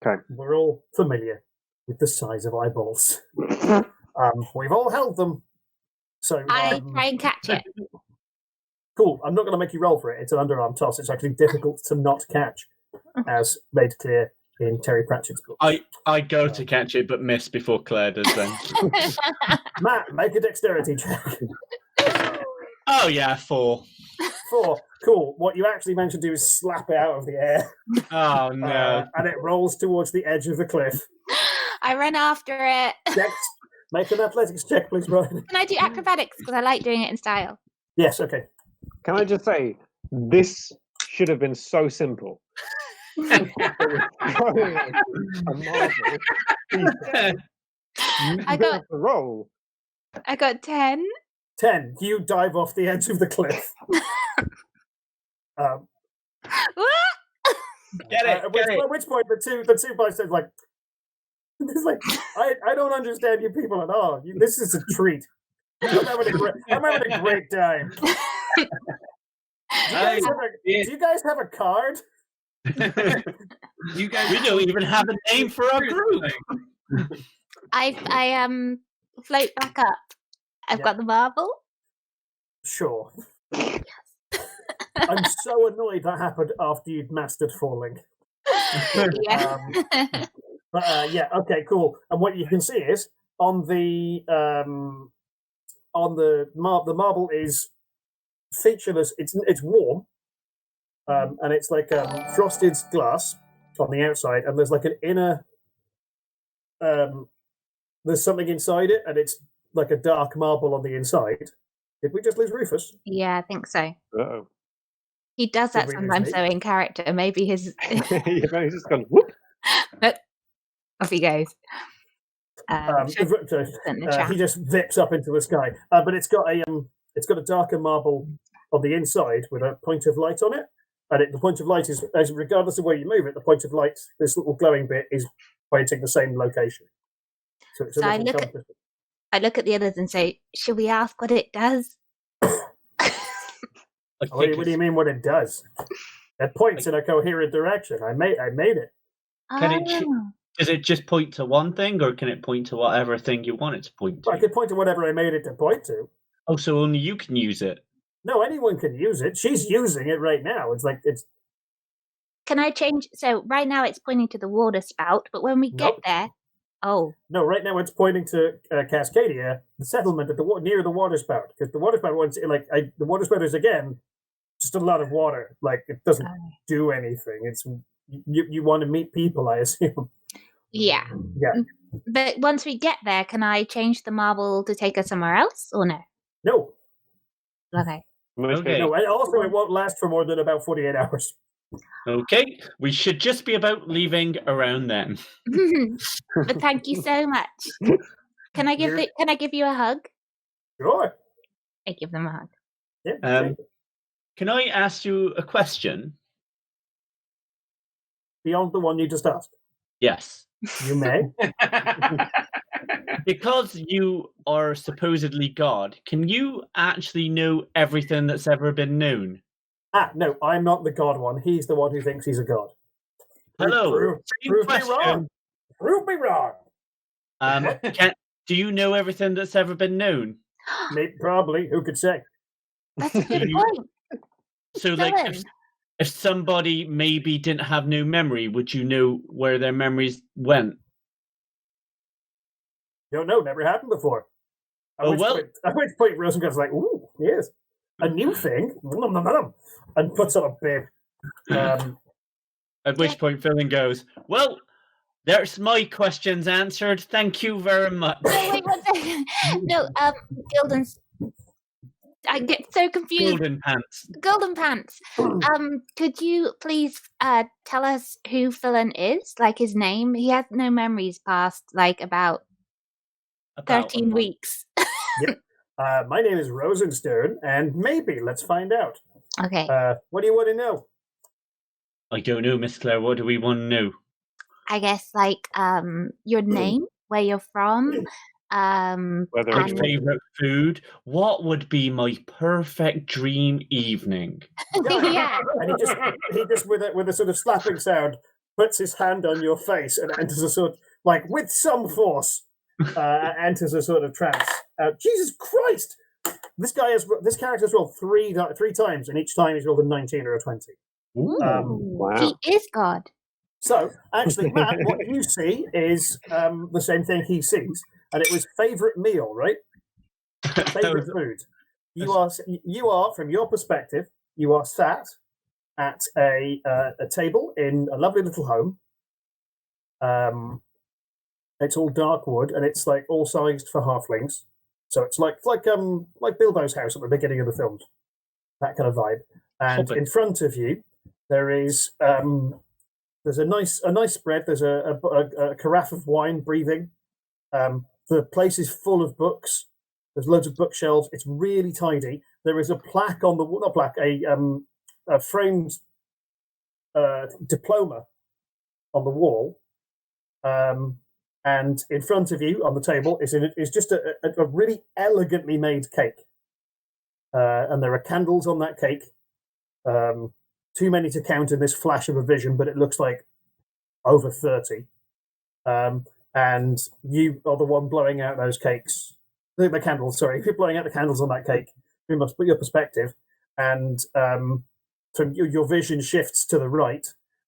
S6: Okay.
S2: We're all familiar with the size of eyeballs. We've all held them. So
S5: I try and catch it.
S2: Cool. I'm not going to make you roll for it. It's an underarm toss. It's actually difficult to not catch, as made clear in Terry Pratchett's book.
S3: I go to catch it, but miss before Claire does then.
S2: Matt, make a dexterity check.
S3: Oh, yeah, 4.
S2: 4. Cool. What you actually managed to do is slap it out of the air.
S3: Oh, no.
S2: And it rolls towards the edge of the cliff.
S5: I run after it.
S2: Dex, make an athletics check, please, Brian.
S5: Can I do acrobatics? Because I like doing it in style.
S2: Yes, okay.
S6: Can I just say, this should have been so simple.
S5: I got
S6: the roll.
S5: I got 10.
S2: 10. You dive off the edge of the cliff.
S3: Get it.
S2: At which point the two bystanders it's like I don't understand you people at all. This is a treat. I'm having a great time. Do you guys have a card?
S3: We don't even have a name for our group.
S5: I float back up. I've got the marble.
S2: Sure. I'm so annoyed that happened after you'd mastered falling.
S5: Yeah.
S2: Okay, cool. And what you can see is on the marble is featureless. It's warm, and it's like frosted glass on the outside, and there's like an inner. There's something inside it, and it's like a dark marble on the inside. Did we just lose Rufus?
S5: Yeah, I think so.
S6: Uh-oh.
S5: He does that sometimes, though, in character. Maybe his.
S6: He's just gone, whoop.
S5: But off he goes.
S2: He just zips up into the sky, but it's got a darker marble on the inside with a point of light on it, and the point of light is, regardless of where you move it, the point of light, this little glowing bit, is pointing the same location. So
S5: I look at the others and say, "Should we ask what it does?"
S2: What do you mean? What it does? It points in a coherent direction. I made it.
S3: Does it just point to one thing, or can it point to whatever thing you want it to point to?
S2: I can point to whatever I made it to point to.
S3: Oh, so only you can use it?
S2: No, anyone can use it. She's using it right now. It's.
S5: Can I change? So right now it's pointing to the water spout, but when we get there, no,
S2: right now it's pointing to Cascadia, the settlement at near the water spout, because the water spout the water spout is again just a lot of water. Like, it doesn't do anything. It's you want to meet people, I assume.
S5: Yeah. But once we get there, can I change the marble to take us somewhere else, or no?
S2: No.
S5: Okay.
S2: No, and also it won't last for more than about 48 hours.
S3: Okay, we should just be about leaving around then.
S5: But thank you so much. Can I give you a hug?
S2: Sure.
S5: I give them a hug.
S2: Yeah,
S3: Can I ask you a question?
S2: beyond the one you just asked.
S3: Yes.
S2: You may.
S3: Because you are supposedly God, can you actually know everything that's ever been known?
S2: No, I'm not the god one. He's the one who thinks he's a god.
S3: Hello.
S2: Prove me wrong. Prove me wrong.
S3: Do you know everything that's ever been known?
S2: Maybe, probably. Who could say?
S5: That's a good point.
S3: So, like, if somebody maybe didn't have no memory, would you know where their memories went?
S2: Don't know. Never happened before. At which point Rosengar's like, ooh, yes. A new thing? And puts on a bib.
S3: At which point Phillin goes, well, there's my questions answered. Thank you very much.
S5: No, wait one second. No, Gilden's... I get so confused. Golden Pants. Could you please tell us who Phillin is? Like his name? He has no memories past like about 13 weeks.
S2: Yep. My name is Rosenstern, and maybe let's find out.
S5: Okay.
S2: What do you want to know?
S3: I don't know, Miss Claire. What do we want to know?
S5: I guess like your name, where you're from,
S3: my favorite food. What would be my perfect dream evening?
S5: Yeah.
S2: And he just with a sort of slapping sound puts his hand on your face and enters a sort of, like with some force, enters a sort of trance. Jesus Christ! This character has rolled three times, and each time he's rolled a 19 or a 20.
S5: Wow. He is God.
S2: So, actually, Matt, what you see is the same thing he sees, and it was favourite meal, right? Favourite food. You are, from your perspective, you are sat at a table in a lovely little home. It's all dark wood, and it's like all sized for halflings. So it's like Bilbo's house at the beginning of the film, that kind of vibe. And in front of you, there is there's a nice spread. There's a carafe of wine breathing. The place is full of books. There's loads of bookshelves. It's really tidy. There is a plaque on the not plaque, a framed diploma on the wall. And in front of you on the table is just a really elegantly made cake. And there are candles on that cake. Too many to count in this flash of a vision, but it looks like over 30. And you are the one blowing out those cakes. The candles, sorry. If you're blowing out the candles on that cake, you must put your perspective. And from your vision shifts to the right.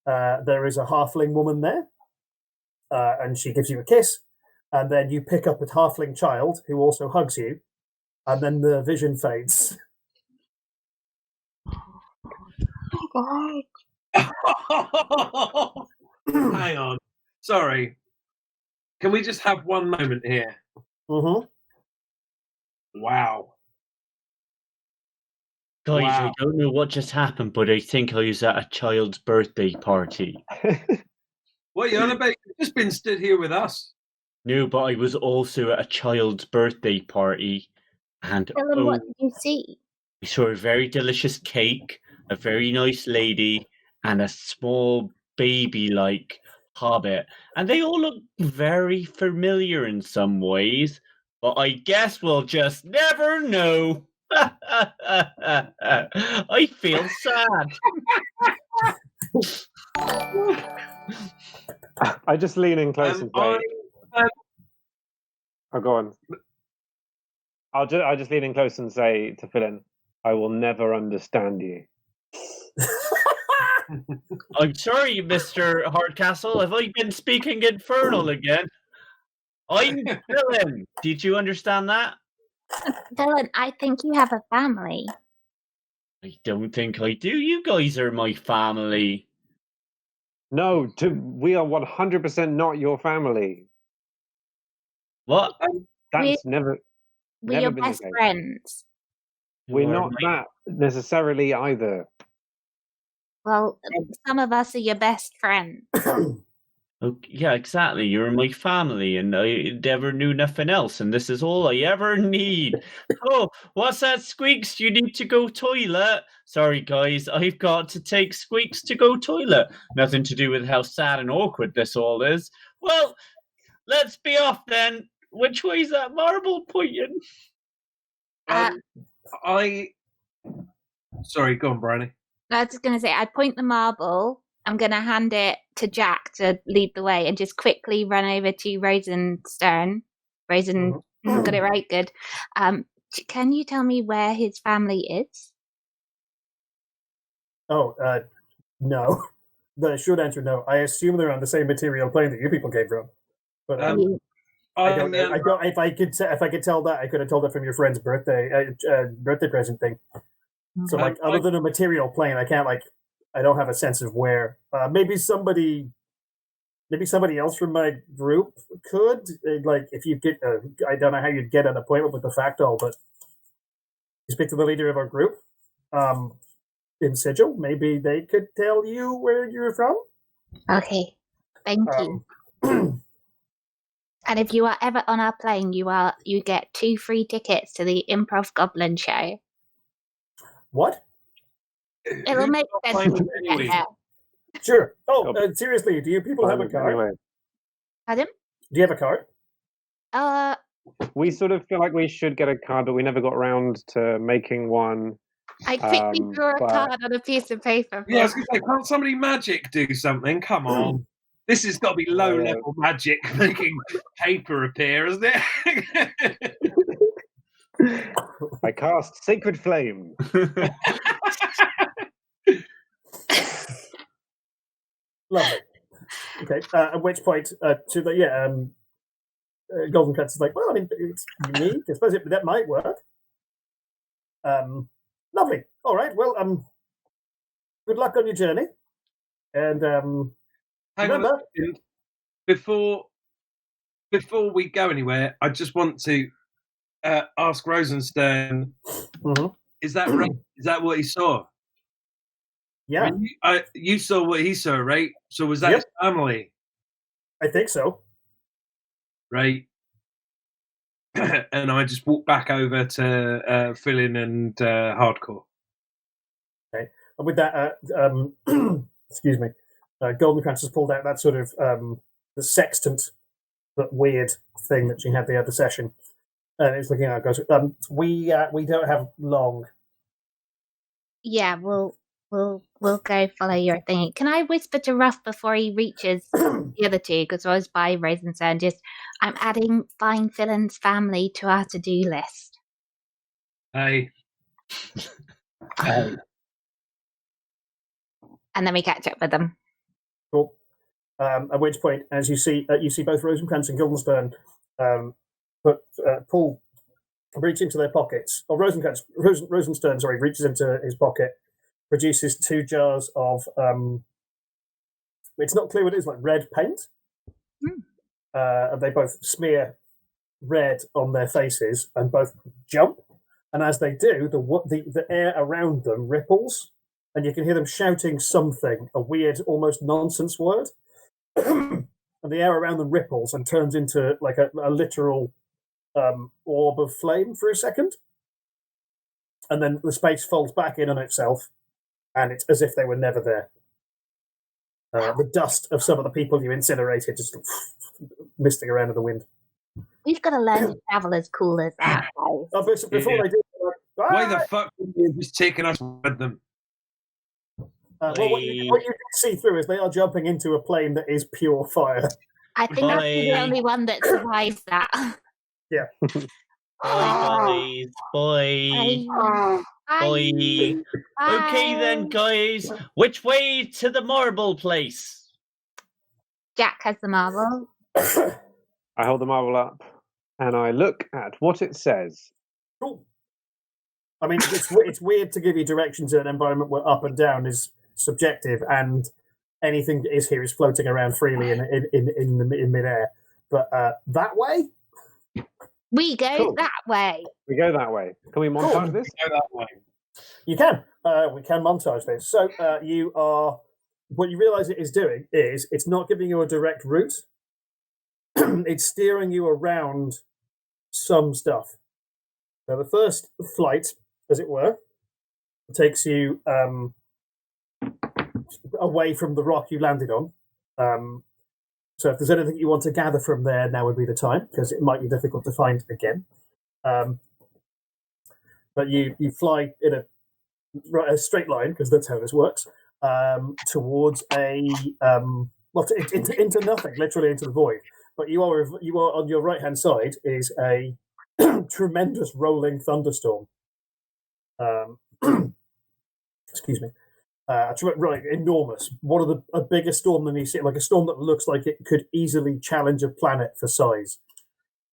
S2: There is a halfling woman there. And she gives you a kiss. And then you pick up a halfling child who also hugs you. And then the vision fades.
S5: Oh my
S4: God. Hang on. Sorry. Can we just have one moment here?
S2: Mm-hmm.
S4: Wow.
S3: Guys, I don't know what just happened, but I think I was at a child's birthday party.
S4: What are you on about? You've just been stood here with us.
S3: No, but I was also at a child's birthday party. And
S5: what did you see?
S3: I saw a very delicious cake, a very nice lady, and a small baby-like hobbit. And they all look very familiar in some ways, but I guess we'll just never know. I feel sad.
S6: I just lean in close and say, oh, go on. I just lean in close and say to Phillin, I will never understand you.
S3: I'm sorry, Mr. Hardcastle. Have I been speaking infernal again? I'm Phillin. Did you understand that?
S5: Phillin, I think you have a family.
S3: I don't think I do. You guys are my family.
S6: No, we are 100% not your family.
S3: What?
S6: That's never
S5: We're your best friends.
S6: We're not that necessarily either.
S5: Well, some of us are your best friends.
S3: Okay, yeah, exactly. You're my family, and I never knew nothing else, and this is all I ever need. Oh, what's that, Squeaks? You need to go toilet. Sorry, guys, I've got to take Squeaks to go toilet. Nothing to do with how sad and awkward this all is. Well, let's be off then. Which way's that marble pointing?
S4: Sorry, go on, Briony.
S5: I was just going to say, I point the marble. I'm going to hand it to Jack to lead the way and just quickly run over to Rosenstern. Got it right, good. Can you tell me where his family is?
S2: Oh, no. The short answer, no. I assume they're on the same material plane that you people came from. But I don't know. If I could tell that, I could have told it from your friend's birthday present thing. So, other than a material plane, I can't I don't have a sense of where. Maybe somebody else from my group could. If you get, I don't know how you'd get an appointment with the Factol, but you speak to the leader of our group, in Sigil. Maybe they could tell you where you're from.
S5: Okay, thank you. And if you are ever on our plane, you get 2 free tickets to the Improv Goblin show.
S2: What?
S5: It'll make sense when we get there.
S2: Sure. Oh, seriously, do you people have a card?
S6: Anyway.
S5: Pardon?
S2: Do you have a card?
S6: We sort of feel like we should get a card, but we never got around to making one.
S5: I quickly draw a card on a piece of paper.
S4: Yeah, I was going to say, can't somebody magic do something? Come on. This has got to be low-level magic making paper appear, isn't it?
S6: I cast Sacred Flame.
S2: Lovely. Okay. At which point, Golden Cuts is like, well, I mean, it's unique. I suppose that might work. Lovely. All right. Well, good luck on your journey. And
S4: hang on a second. Before we go anywhere, I just want to ask Rosenstern. Is that right? Is that what he saw?
S2: Yeah.
S4: You saw what he saw, right? So was that his family?
S2: I think so.
S4: Right. And I just walked back over to Phillin and Hardcore.
S2: Okay. And with that, excuse me, Golden Crantz has pulled out that sort of the sextant but weird thing that she had the other session. And it's looking at it, goes, we don't have long.
S5: Yeah, we'll go follow your thing. Can I whisper to Ruff before he reaches the other two? Because I was by Rosenstern. I'm adding find Phillin's family to our to-do list.
S4: Hey.
S5: And then we catch up with them.
S2: Cool. At which point, as you see both Rosencrantz and Guildenstern pull reach into their pockets. Or Rosenstern, sorry, reaches into his pocket, produces 2 jars of it's not clear what it is, like red paint. And they both smear red on their faces and both jump. And as they do, the air around them ripples, and you can hear them shouting something, a weird, almost nonsense word. And the air around them ripples and turns into like a literal orb of flame for a second. And then the space folds back in on itself, and it's as if they were never there. The dust of some of the people you incinerated just misting around in the wind.
S5: We've got to learn to travel as cool as that, guys.
S2: But before they do,
S4: why the fuck would you just taken us with them?
S2: Well, what you can see through is they are jumping into a plane that is pure fire.
S5: I think that's the only one that survives that.
S2: Yeah.
S3: Bye, guys. Bye. Bye. Okay then, guys. Which way to the marble place?
S5: Jack has the marble.
S6: I hold the marble up and I look at what it says.
S2: Cool. I mean, it's weird to give you directions in an environment where up and down is subjective, and anything that is here is floating around freely in midair. But that way,
S5: we go that way.
S6: We go that way. Can we montage this?
S4: Go that way.
S2: You can. We can montage this. So you are. What you realise it is doing is it's not giving you a direct route. It's steering you around some stuff. So the first flight, as it were, takes you away from the rock you landed on. So if there's anything you want to gather from there, now would be the time, because it might be difficult to find again. But you fly in a straight line, because that's how this works, towards into nothing, literally into the void. But you are on your right hand side is a tremendous rolling thunderstorm. Excuse me. Right, enormous. One of a bigger storm than you see, like a storm that looks like it could easily challenge a planet for size.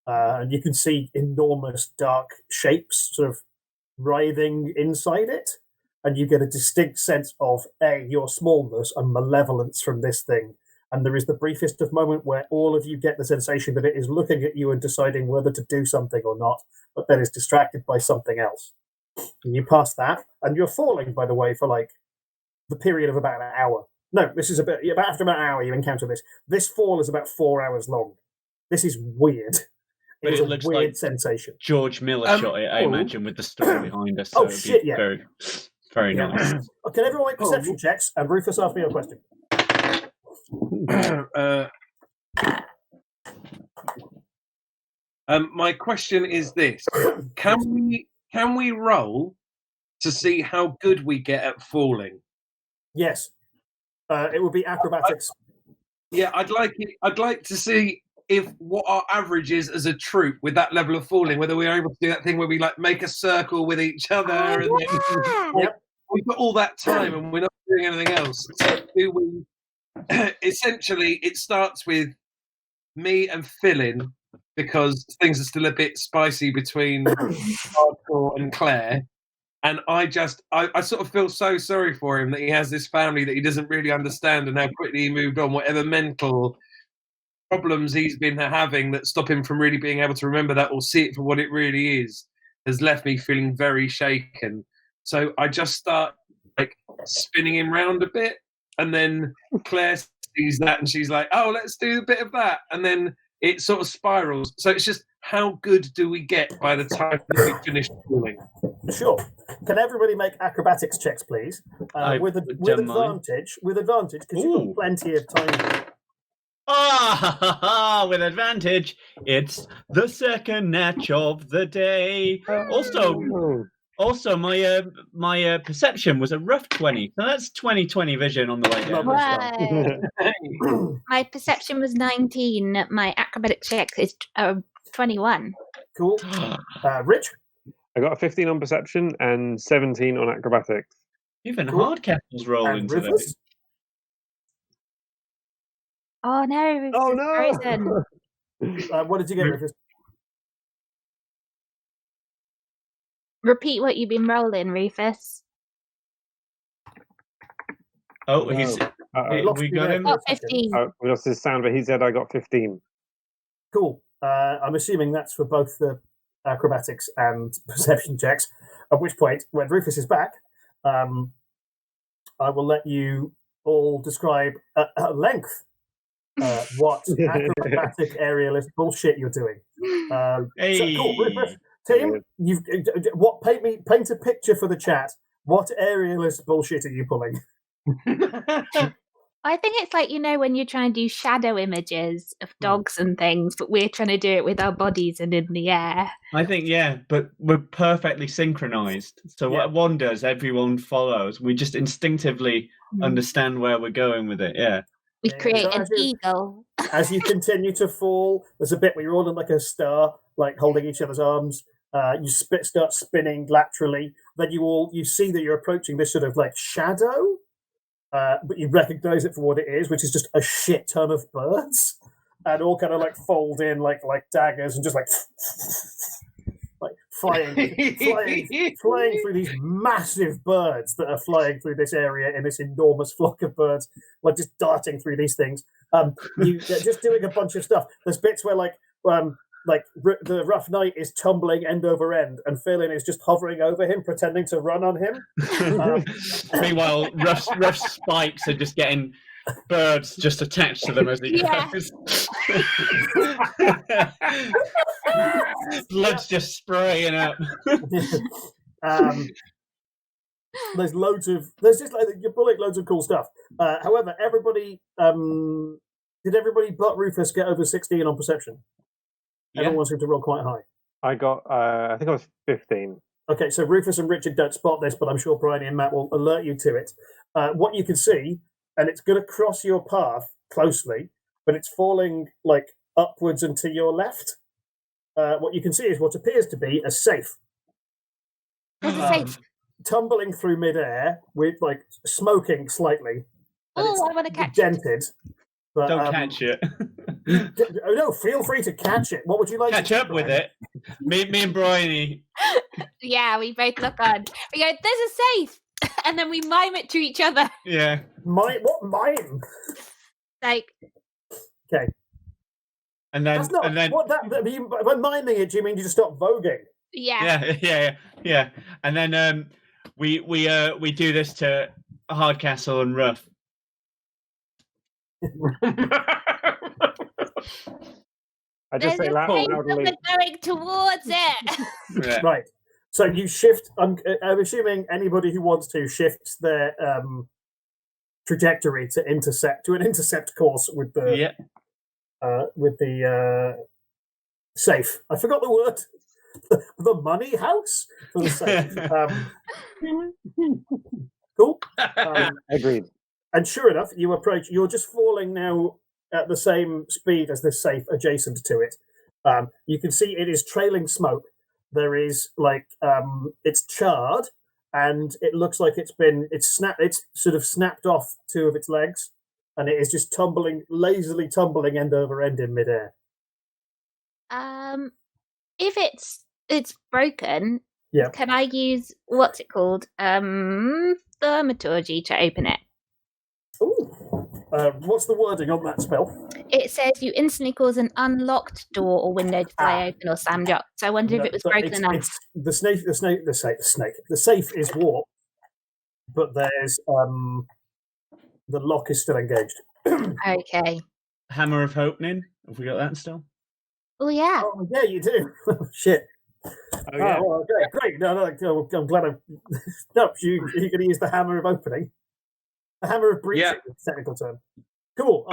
S2: And you can see enormous dark shapes sort of writhing inside it, and you get a distinct sense of your smallness and malevolence from this thing. And there is the briefest of moment where all of you get the sensation that it is looking at you and deciding whether to do something or not, but then is distracted by something else. And you pass that, and you're falling, by the way, for like the period of about an hour. No, this is after about an hour you encounter this. This fall is about 4 hours long. This is weird.
S3: But
S2: It's
S3: it
S2: a
S3: looks
S2: weird
S3: like
S2: sensation.
S3: George Miller shot it, I imagine, with the story behind us. So it'd be very, very nice.
S2: Can everyone make perception checks? And Rufus, ask me a question.
S4: My question is this: Can we roll to see how good we get at falling?
S2: Yes, it would be acrobatics.
S4: I'd like to see if what our average is as a troop with that level of falling. Whether we're able to do that thing where we like make a circle with each other, and then we've got all that time and we're not doing anything else. So do we? Essentially, it starts with me and Phillin, because things are still a bit spicy between Hardcore and Claire. And I sort of feel so sorry for him that he has this family that he doesn't really understand, and how quickly he moved on, whatever mental problems he's been having that stop him from really being able to remember that or see it for what it really is, has left me feeling very shaken. So I just start like spinning him round a bit, and then Claire sees that and she's like, oh, let's do a bit of that. And then it sort of spirals. So it's just, how good do we get by the time that we finish falling?
S2: Sure. Can everybody make acrobatics checks, please? With advantage, because you've got plenty of time.
S3: With advantage. It's the second match of the day. Also, my perception was a rough 20, so that's 20/20 vision on the way down.
S5: My perception was 19. My acrobatic check is 21.
S2: Cool. Rich?
S6: I got a 15 on perception and 17 on acrobatics.
S3: Even Hardcastle's rolling today.
S5: Oh no! Rufus is frozen.
S2: What did you get, Rufus?
S5: Repeat what you've been rolling, Rufus.
S3: Oh, we got him.
S5: 15.
S6: We lost his sound, but he said I got 15.
S2: Cool. I'm assuming that's for both the acrobatics and perception checks. At which point, when Rufus is back, I will let you all describe at length what acrobatic aerialist bullshit you're doing. So cool, Rufus. Team, paint a picture for the chat. What aerialist bullshit are you pulling?
S5: I think it's like, when you try and do shadow images of dogs and things, but we're trying to do it with our bodies and in the air.
S3: I think, but we're perfectly synchronized. So what one does, everyone follows. We just instinctively understand where we're going with it,
S5: We create an eagle.
S2: As you continue to fall, there's a bit where you're all in like a star, like holding each other's arms. You start spinning laterally. Then you see that you're approaching this sort of like shadow, but you recognize it for what it is, which is just a shit ton of birds, and all kind of like fold in like daggers and just like flying through these massive birds that are flying through this area in this enormous flock of birds, like just darting through these things. You're just doing a bunch of stuff. There's bits where the rough knight is tumbling end over end, and Phillin is just hovering over him, pretending to run on him.
S3: Meanwhile, Ruff's spikes are just getting birds just attached to them as he goes. Blood's just spraying up.
S2: There's just like you're pulling loads of cool stuff. However, everybody did everybody but Rufus get over 16 on perception? Everyone seemed to roll quite high.
S6: I got, I think I was 15.
S2: Okay, so Rufus and Richard don't spot this, but I'm sure Briony and Matt will alert you to it. What you can see, and it's going to cross your path closely, but it's falling like upwards and to your left. What you can see is what appears to be a safe.
S5: There's a safe.
S2: Tumbling through midair with like smoking slightly.
S5: Oh, I want to catch
S2: dented. But,
S3: don't catch it.
S2: Oh no! Feel free to catch it. What would you like?
S3: Catch up with it. Me and Briony.
S5: Yeah, we both look on. We go, there's a safe, and then we mime it to each other.
S3: Yeah.
S2: What mime?
S5: Like.
S2: Okay.
S3: And then.
S2: By miming it, do you mean you just stop voguing?
S5: Yeah.
S3: Yeah. And then we do this to Hardcastle and Ruff.
S6: I just say loud and
S5: we're going towards it.
S3: Yeah.
S2: Right. So you shift. I'm assuming anybody who wants to shifts their trajectory to an intercept course with the safe. I forgot the word. The money house for the safe. Cool.
S6: Agreed.
S2: And sure enough, you approach. You're just falling now at the same speed as this safe adjacent to it. You can see it is trailing smoke. There is it's charred, and it looks like it's sort of snapped off two of its legs, and it is just lazily tumbling end over end in midair.
S5: If it's broken, can I use what's it called? Thaumaturgy to open it.
S2: Ooh. What's the wording on that spell?
S5: It says you instantly cause an unlocked door or window to fly open or slammed up. So I wonder if it was broken enough.
S2: The safe is warped, but there's the lock is still engaged.
S5: Okay.
S3: Hammer of Opening. Have we got that still?
S5: Oh yeah.
S2: Oh yeah, you do. Shit.
S3: Oh yeah.
S2: Oh, okay, great. No, I'm glad no, you're going to use the Hammer of Opening. The Hammer of Breaching, technical term. Cool.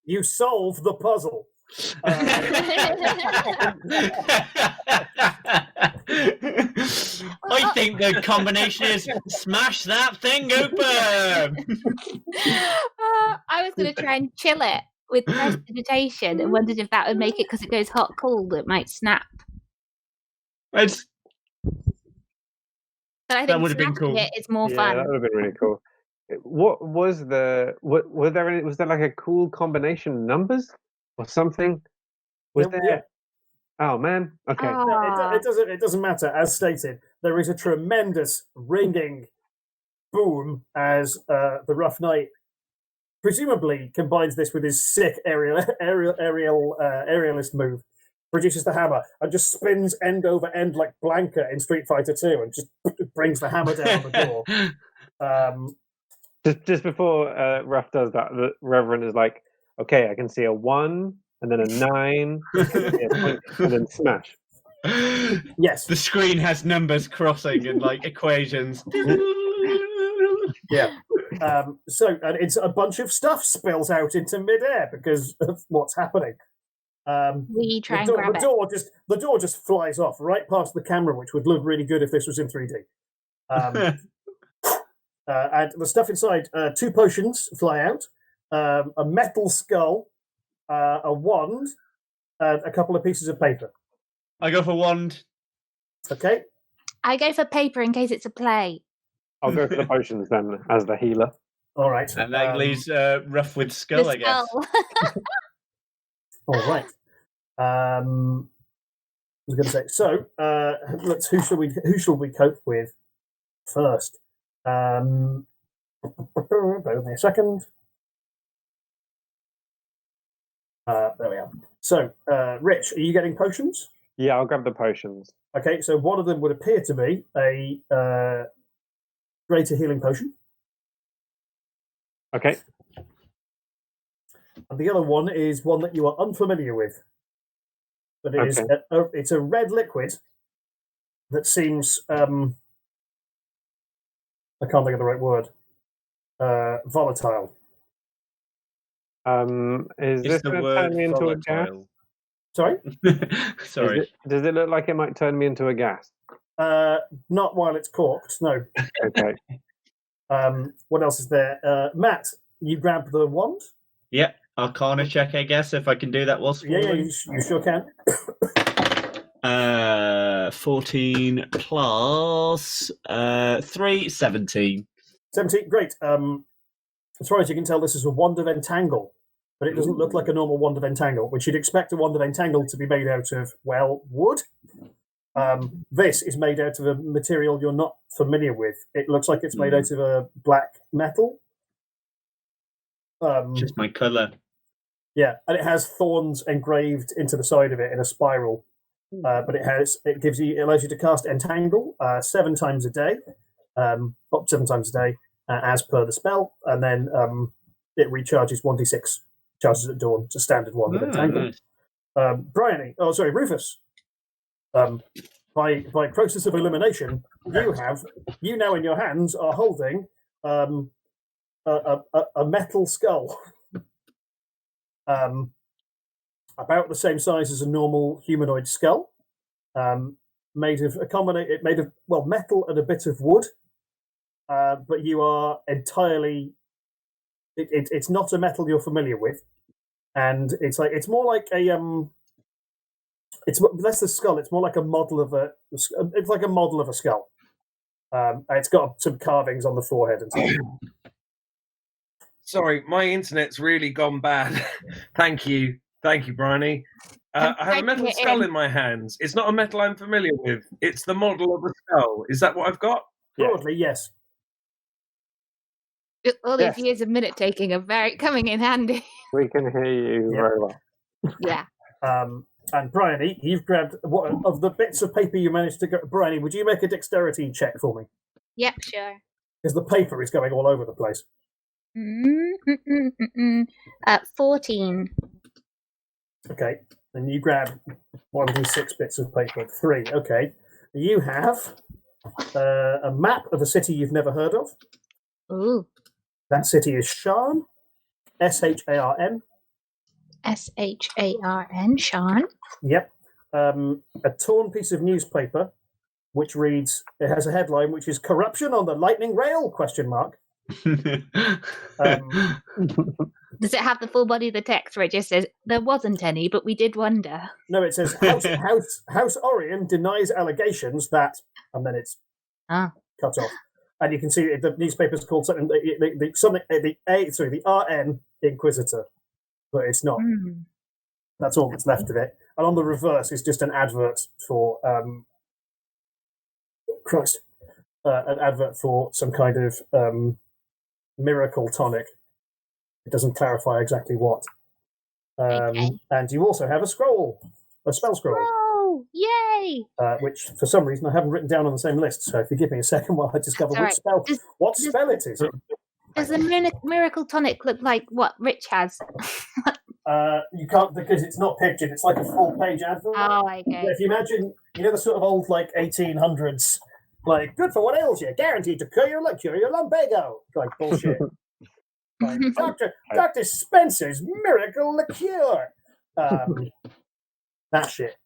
S2: You solve the puzzle.
S3: I think the combination is smash that thing open.
S5: I was going to try and chill it with prestidigitation and wondered if that would make it, because it goes hot cold, it might snap. But I think
S3: that would have been cool.
S5: It's more fun.
S6: That would have been really cool. What was was there like a cool combination of numbers or something? Was there?
S2: Yeah.
S6: Oh man. Okay.
S2: No, it doesn't matter. As stated, there is a tremendous ringing boom as the Rough Knight presumably combines this with his sick aerialist move, produces the hammer and just spins end over end like Blanca in Street Fighter 2 and just brings the hammer down on the door.
S6: Just before Ruff does that, the Reverend is like, okay, I can see a 1 and then a 9 and then smash.
S2: Yes.
S3: The screen has numbers crossing and like equations.
S2: Yeah. So and it's a bunch of stuff spills out into midair because of what's happening.
S5: We try and grab it.
S2: The door just flies off right past the camera, which would look really good if this was in 3D. And the stuff inside, 2 potions fly out, a metal skull, a wand, and a couple of pieces of paper.
S3: I go for wand.
S2: Okay.
S5: I go for paper in case it's a play.
S6: I'll go for the potions then as the healer.
S2: All right.
S3: And that leaves Ruff with skull, I guess.
S2: All right. I was going to say. So, who shall we cope with first? Bear with me a second. There we are. So, Rich, are you getting potions?
S6: Yeah, I'll grab the potions.
S2: Okay, so one of them would appear to be a greater healing potion.
S6: Okay.
S2: And the other one is one that you are unfamiliar with. But it is it's a red liquid that seems I can't think of the right word. Volatile.
S6: Is this
S3: the
S6: going to
S3: word
S6: turn me into a gas?
S3: volatile?
S2: Sorry?
S3: Sorry.
S6: Does it look like it might turn me into a gas?
S2: Not while it's corked, no.
S6: Okay.
S2: What else is there? Matt, you grab the wand?
S3: Yeah, Arcana check, I guess, if I can do that whilst
S2: Yeah,
S3: falling.
S2: you sure can.
S3: 14 plus 3, 17.
S2: 17, great. As far as you can tell, this is a wand of entangle, but it doesn't look like a normal wand of entangle, which you'd expect a wand of entangle to be made out of, well, wood. This is made out of a material you're not familiar with. It looks like it's made out of a black metal.
S3: Just my colour.
S2: Yeah, and it has thorns engraved into the side of it in a spiral. But it allows you to cast Entangle 7 times a day, up 7 times a day, as per the spell, and then it recharges 1d6, charges at dawn. It's a standard one with Entangle. Nice. Briony, Rufus. By process of elimination, you now in your hands are holding a metal skull. About the same size as a normal humanoid skull, made of metal and a bit of wood. But you are entirely. It's not a metal you're familiar with, and it's more like a It's less the skull. It's more like a model of a. It's like a model of a skull. It's got some carvings on the forehead and stuff.
S4: Sorry, my internet's really gone bad. Thank you, Briony. I have a metal skull in my hands. It's not a metal I'm familiar with. It's the model of a skull. Is that what I've got?
S2: Broadly, yes.
S5: All these years of minute taking are coming in handy.
S6: We can hear you very well.
S5: Yeah.
S2: And Briony, you've grabbed what of the bits of paper you managed to get. Briony, would you make a dexterity check for me?
S5: Yep, sure.
S2: Because the paper is going all over the place.
S5: 14.
S2: Okay, and you grab 1d6 bits of paper. 3. Okay, you have a map of a city you've never heard of.
S5: Ooh.
S2: That city is Sharn. Sharn.
S5: Sharn. Sharn.
S2: Yep. A torn piece of newspaper, which reads, it has a headline which is "Corruption on the Lightning Rail?" ?
S5: Does it have the full body of the text where it just says, "There wasn't any, but we did wonder"?
S2: No, it says House Orion denies allegations that, and then it's cut off. And you can see the newspaper's called something the RN Inquisitor, but it's not. That's all that's left of it. And on the reverse is just an advert for an advert for some kind of miracle tonic. It doesn't clarify exactly what.
S5: Okay.
S2: And you also have a spell scroll.
S5: Oh, yay!
S2: Which, for some reason, I haven't written down on the same list. So if you give me a second while I discover spell it is.
S5: Does the miracle tonic look like what Rich has?
S2: You can't, because it's not pictured. It's like a full-page advert.
S5: Oh, okay.
S2: If you imagine, the sort of old, 1800s, good for what ails you, guaranteed to cure your lumbago. Bullshit. Dr. Spencer's miracle liqueur. That shit.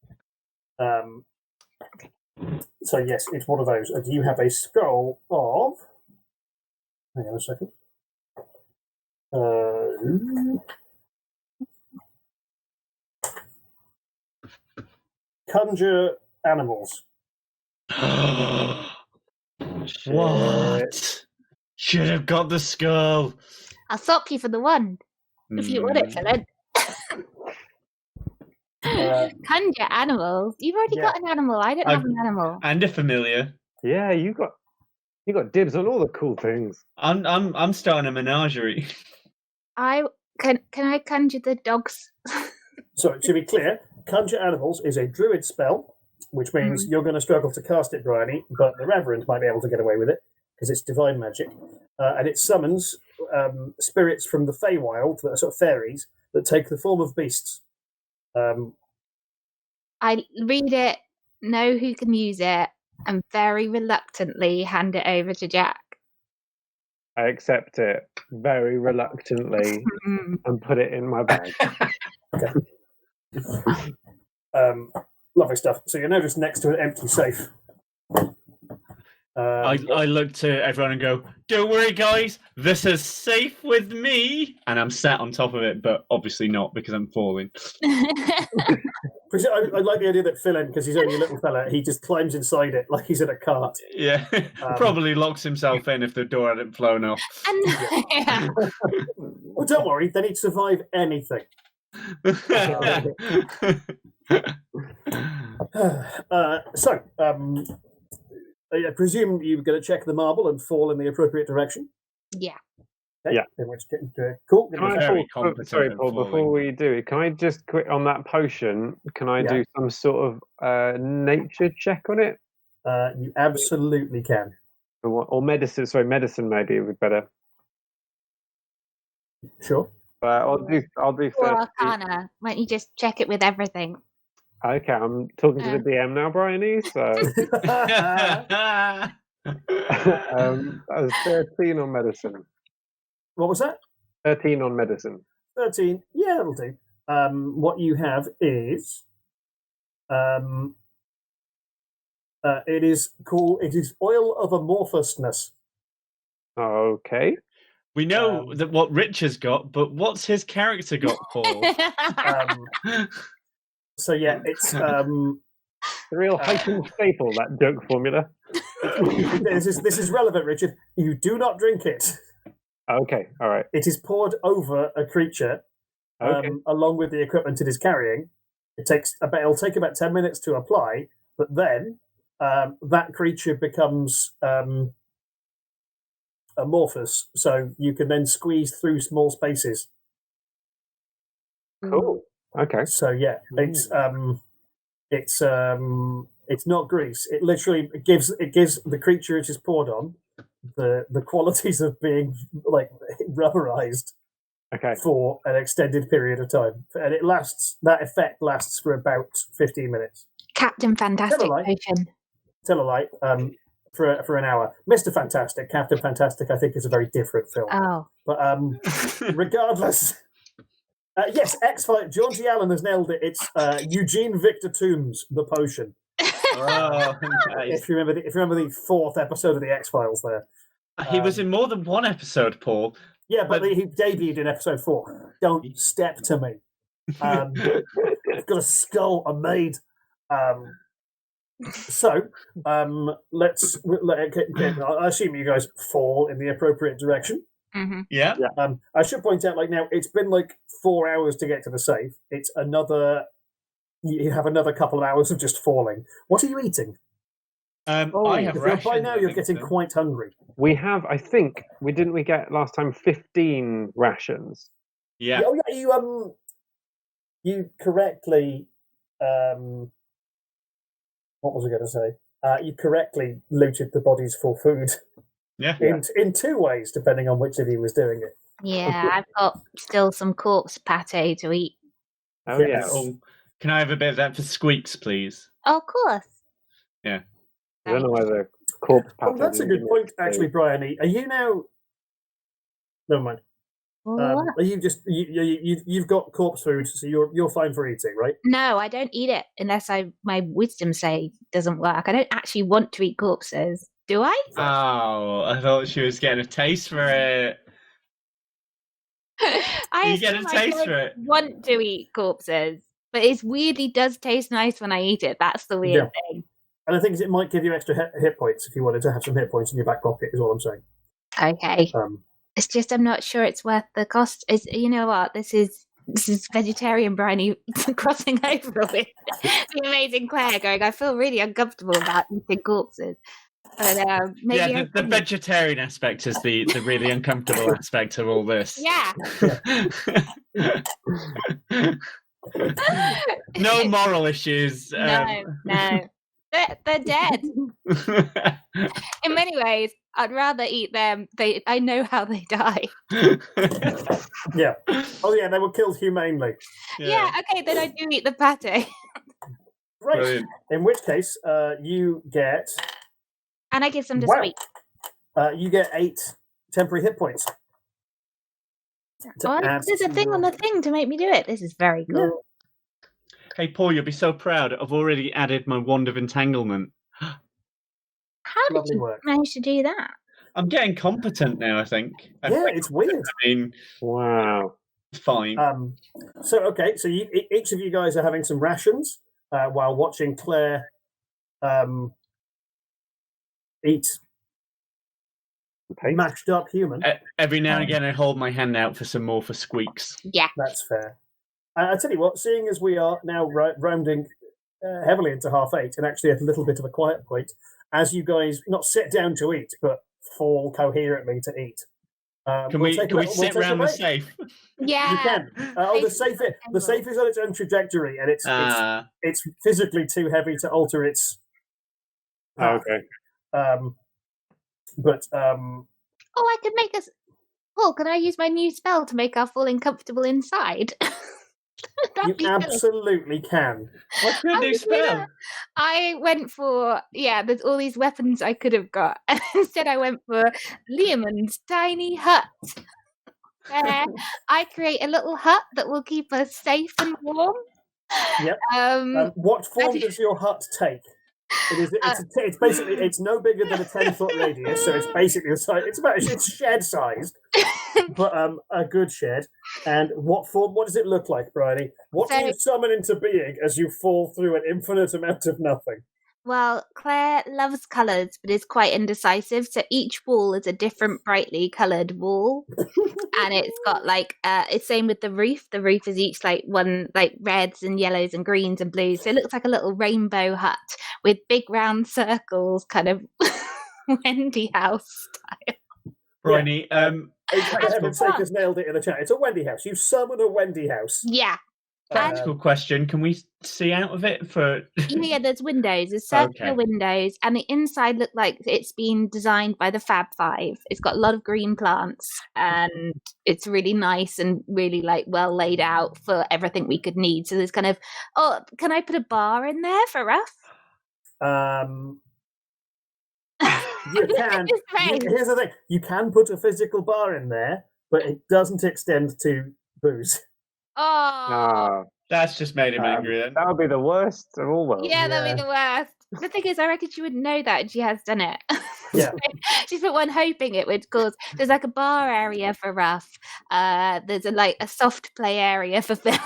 S2: So yes, it's one of those. You have a scroll of. Hang on a second. Conjure animals.
S3: What? Should have got the skull.
S5: I'll swap you for the one. If you want it, Phillin. Conjure animals. You've already got an animal. I don't have an animal.
S3: And a familiar.
S6: Yeah, you got dibs on all the cool things.
S3: I'm starting a menagerie.
S5: Can I conjure the dogs?
S2: So, to be clear, Conjure Animals is a druid spell, which means you're going to struggle to cast it, Briony, but the Reverend might be able to get away with it, because it's divine magic. And it summons spirits from the Feywild, that are sort of fairies, that take the form of beasts.
S5: I read it, know who can use it, and very reluctantly hand it over to Jack.
S6: I accept it very reluctantly and put it in my bag.
S2: Okay. Lovely stuff. So you're now just next to an empty safe.
S3: I look to everyone and go, "Don't worry, guys. This is safe with me." And I'm sat on top of it, but obviously not because I'm falling.
S2: I like the idea that Phillin, because he's only a little fella, he just climbs inside it like he's in a cart.
S3: Yeah, probably locks himself in if the door hadn't flown off.
S5: Yeah.
S2: Well, don't worry, then he'd survive anything. I presume you're going to check the marble and fall in the appropriate direction.
S5: Yeah.
S2: Okay.
S6: Yeah.
S2: In which cool.
S6: Can I,
S3: Very
S6: Paul,
S3: competent
S6: sorry,
S3: at
S6: Paul.
S3: falling.
S6: Before we do it, can I just quit on that potion? Can I do some sort of nature check on it?
S2: You absolutely can.
S6: Or medicine? Sorry, medicine maybe would be better.
S2: Sure.
S6: I'll do.
S5: Or
S6: 30.
S5: Arcana. Why don't you just check it with everything?
S6: Okay, I'm talking to the DM now, Briony. So that was 13 on medicine.
S2: What was that?
S6: 13 on medicine.
S2: 13. Yeah, that'll do. What you have is, it is oil of amorphousness.
S6: Okay.
S3: We know that what Rich has got, but what's his character got, Paul?
S2: So yeah, it's
S6: The real Highton staple, that joke formula.
S2: this is relevant, Richard. You do not drink it.
S6: Okay, all right.
S2: It is poured over a creature, along with the equipment it is carrying. It'll take about 10 minutes to apply, but then that creature becomes amorphous, so you can then squeeze through small spaces.
S6: Cool. Okay.
S2: So yeah, it's not grease. It literally gives the creature it is poured on the qualities of being like rubberized for an extended period of time, and that effect lasts for about 15 minutes.
S5: Captain Fantastic potion.
S2: Tell a lie. For an hour. Mr. Fantastic, Captain Fantastic, I think is a very different film.
S5: Oh.
S2: But regardless, yes, X-Files. John G. Allen has nailed it. It's Eugene Victor Toombs, the potion.
S3: Oh, nice.
S2: If you remember the fourth episode of the X-Files, there.
S3: He was in more than one episode, Paul.
S2: Yeah, but he debuted in episode 4. Don't step to me. I've got a skull, a maid. So, let's. I assume you guys fall in the appropriate direction.
S5: Mm-hmm.
S3: Yeah.
S2: I should point out, now it's been 4 hours to get to the safe. It's another. You have another couple of hours of just falling. What are you eating?
S3: I have rations.
S2: By now, you're getting quite hungry.
S6: We have, I think, we get last time 15 rations.
S3: Yeah.
S2: Oh yeah, you correctly. What was I going to say? You correctly looted the bodies for food.
S3: Yeah.
S2: In 2 ways, depending on which of you was doing it.
S5: Yeah, I've got still some corpse pate to eat.
S6: Oh,
S2: Yes.
S6: yeah.
S3: Oh, can I have a bit of that for Squeaks, please?
S5: Oh, of course.
S3: Yeah.
S6: I don't know whether corpse
S2: Oh, that's a good point, actually, Briony. Are you now? Never mind.
S5: What?
S2: Are you just you've got corpse food, so you're fine for eating, right?
S5: No, I don't eat it unless my wisdom save doesn't work. I don't actually want to eat corpses. Do I?
S3: Oh, I thought she was getting a taste for it.
S5: I
S3: You get a taste
S5: don't
S3: for it.
S5: want to eat corpses, but it weirdly does taste nice when I eat it. That's the weird thing.
S2: And I think it might give you extra hit points if you wanted to have some hit points in your back pocket. Is all I'm saying.
S5: Okay. It's just I'm not sure it's worth the cost. You know what? This is vegetarian Briony crossing over with the amazing Claire going, I feel really uncomfortable about eating corpses. But maybe
S3: the vegetarian aspect is the really uncomfortable aspect of all this.
S5: Yeah.
S3: No moral issues.
S5: No. They're dead. In many ways, I'd rather eat them. I know how they die.
S2: Yeah. Oh, yeah, they were killed humanely.
S5: Yeah, okay, then I do eat the pate.
S2: Right.
S3: Brilliant.
S2: In which case, you get...
S5: And I give some to
S2: Wow.
S5: Sweet.
S2: You get 8 temporary hit points.
S5: Oh, there's a thing on the thing to make me do it. This is very good.
S3: Hey, Paul, you'll be so proud. I've already added my Wand of Entanglement.
S5: How did
S2: Lovely
S5: you
S2: work.
S5: manage to do that?
S3: I'm getting competent now, I think.
S2: Yeah, it's weird.
S3: I mean,
S6: Wow.
S3: fine.
S2: So each of you guys are having some rations while watching Claire eat
S6: Okay.
S2: mashed up human.
S3: Every now and again, I hold my hand out for some more for Squeaks.
S5: Yeah.
S2: That's fair. I tell you what, seeing as we are now rounding heavily into 8:30 and actually at a little bit of a quiet point, as you guys not sit down to eat but fall coherently to eat.
S3: Can we sit around the safe?
S5: Yeah.
S2: You can. The safe is on its own trajectory, and it's physically too heavy to alter its.
S6: Okay.
S2: But
S5: Oh, I could make us. Paul, can I use my new spell to make our falling comfortable inside?
S2: you absolutely can.
S3: What's your new spell?
S5: I went for there's all these weapons I could have got. And instead I went for Leomund's tiny hut. Where I create a little hut that will keep us safe and warm.
S2: Yep. What form does your hut take? It's basically it's no bigger than a 10-foot radius, so it's basically it's shed sized, but a good shed. And what form? What does it look like, Briony? What do you summon into being as you fall through an infinite amount of nothing?
S5: Well, Claire loves colours, but is quite indecisive. So each wall is a different brightly coloured wall, and it's got it's same with the roof. The roof is each one reds and yellows and greens and blues. So it looks like a little rainbow hut with big round circles, kind of Wendy House style.
S3: Briony,
S2: Heaven's sake has nailed it in the chat. It's a Wendy House. You summon a Wendy House.
S5: Yeah.
S3: practical question. Can we see out of it for...
S5: Yeah, there's windows. There's circular windows. And the inside looked like it's been designed by the Fab Five. It's got a lot of green plants. And it's really nice and really, well laid out for everything we could need. So there's kind of... Oh, can I put a bar in there for Ruff?
S2: You can. Here's the thing. You can put a physical bar in there, but it doesn't extend to booze.
S5: Oh.
S3: That's just made him angry then.
S6: That would be the worst of all worlds.
S5: Yeah, that'd be the worst. The thing is, I reckon she wouldn't know that, and she has done it.
S2: Yeah.
S5: She's put one hoping it would cause... There's a bar area for Ruff. There's a soft play area for Phil.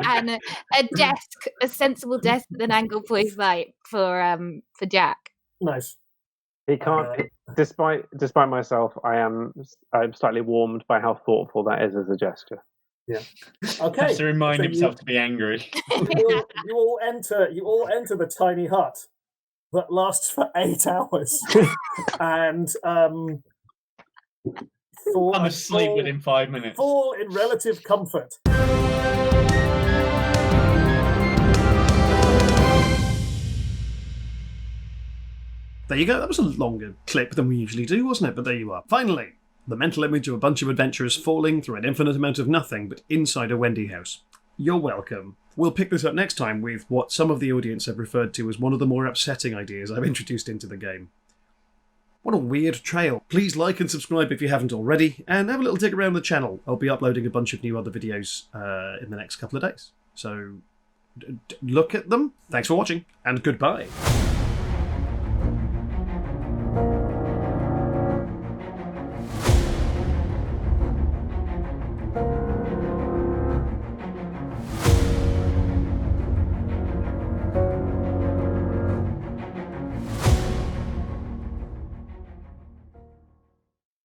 S5: And a desk, a sensible desk with an angle point light for Jack.
S2: Nice.
S6: He can't. Despite myself, I'm slightly warmed by how thoughtful that is as a gesture.
S2: Yeah. Okay.
S3: Has to remind himself to be angry.
S2: You all enter the tiny hut that lasts for 8 hours, and
S3: I'm asleep within 5 minutes.
S2: Fall in relative comfort.
S1: There you go. That was a longer clip than we usually do, wasn't it? But there you are. Finally, the mental image of a bunch of adventurers falling through an infinite amount of nothing, but inside a Wendy house. You're welcome. We'll pick this up next time with what some of the audience have referred to as one of the more upsetting ideas I've introduced into the game. What a weird trail. Please like and subscribe if you haven't already, and have a little dig around the channel. I'll be uploading a bunch of new other videos in the next couple of days. So look at them. Thanks for watching, and goodbye.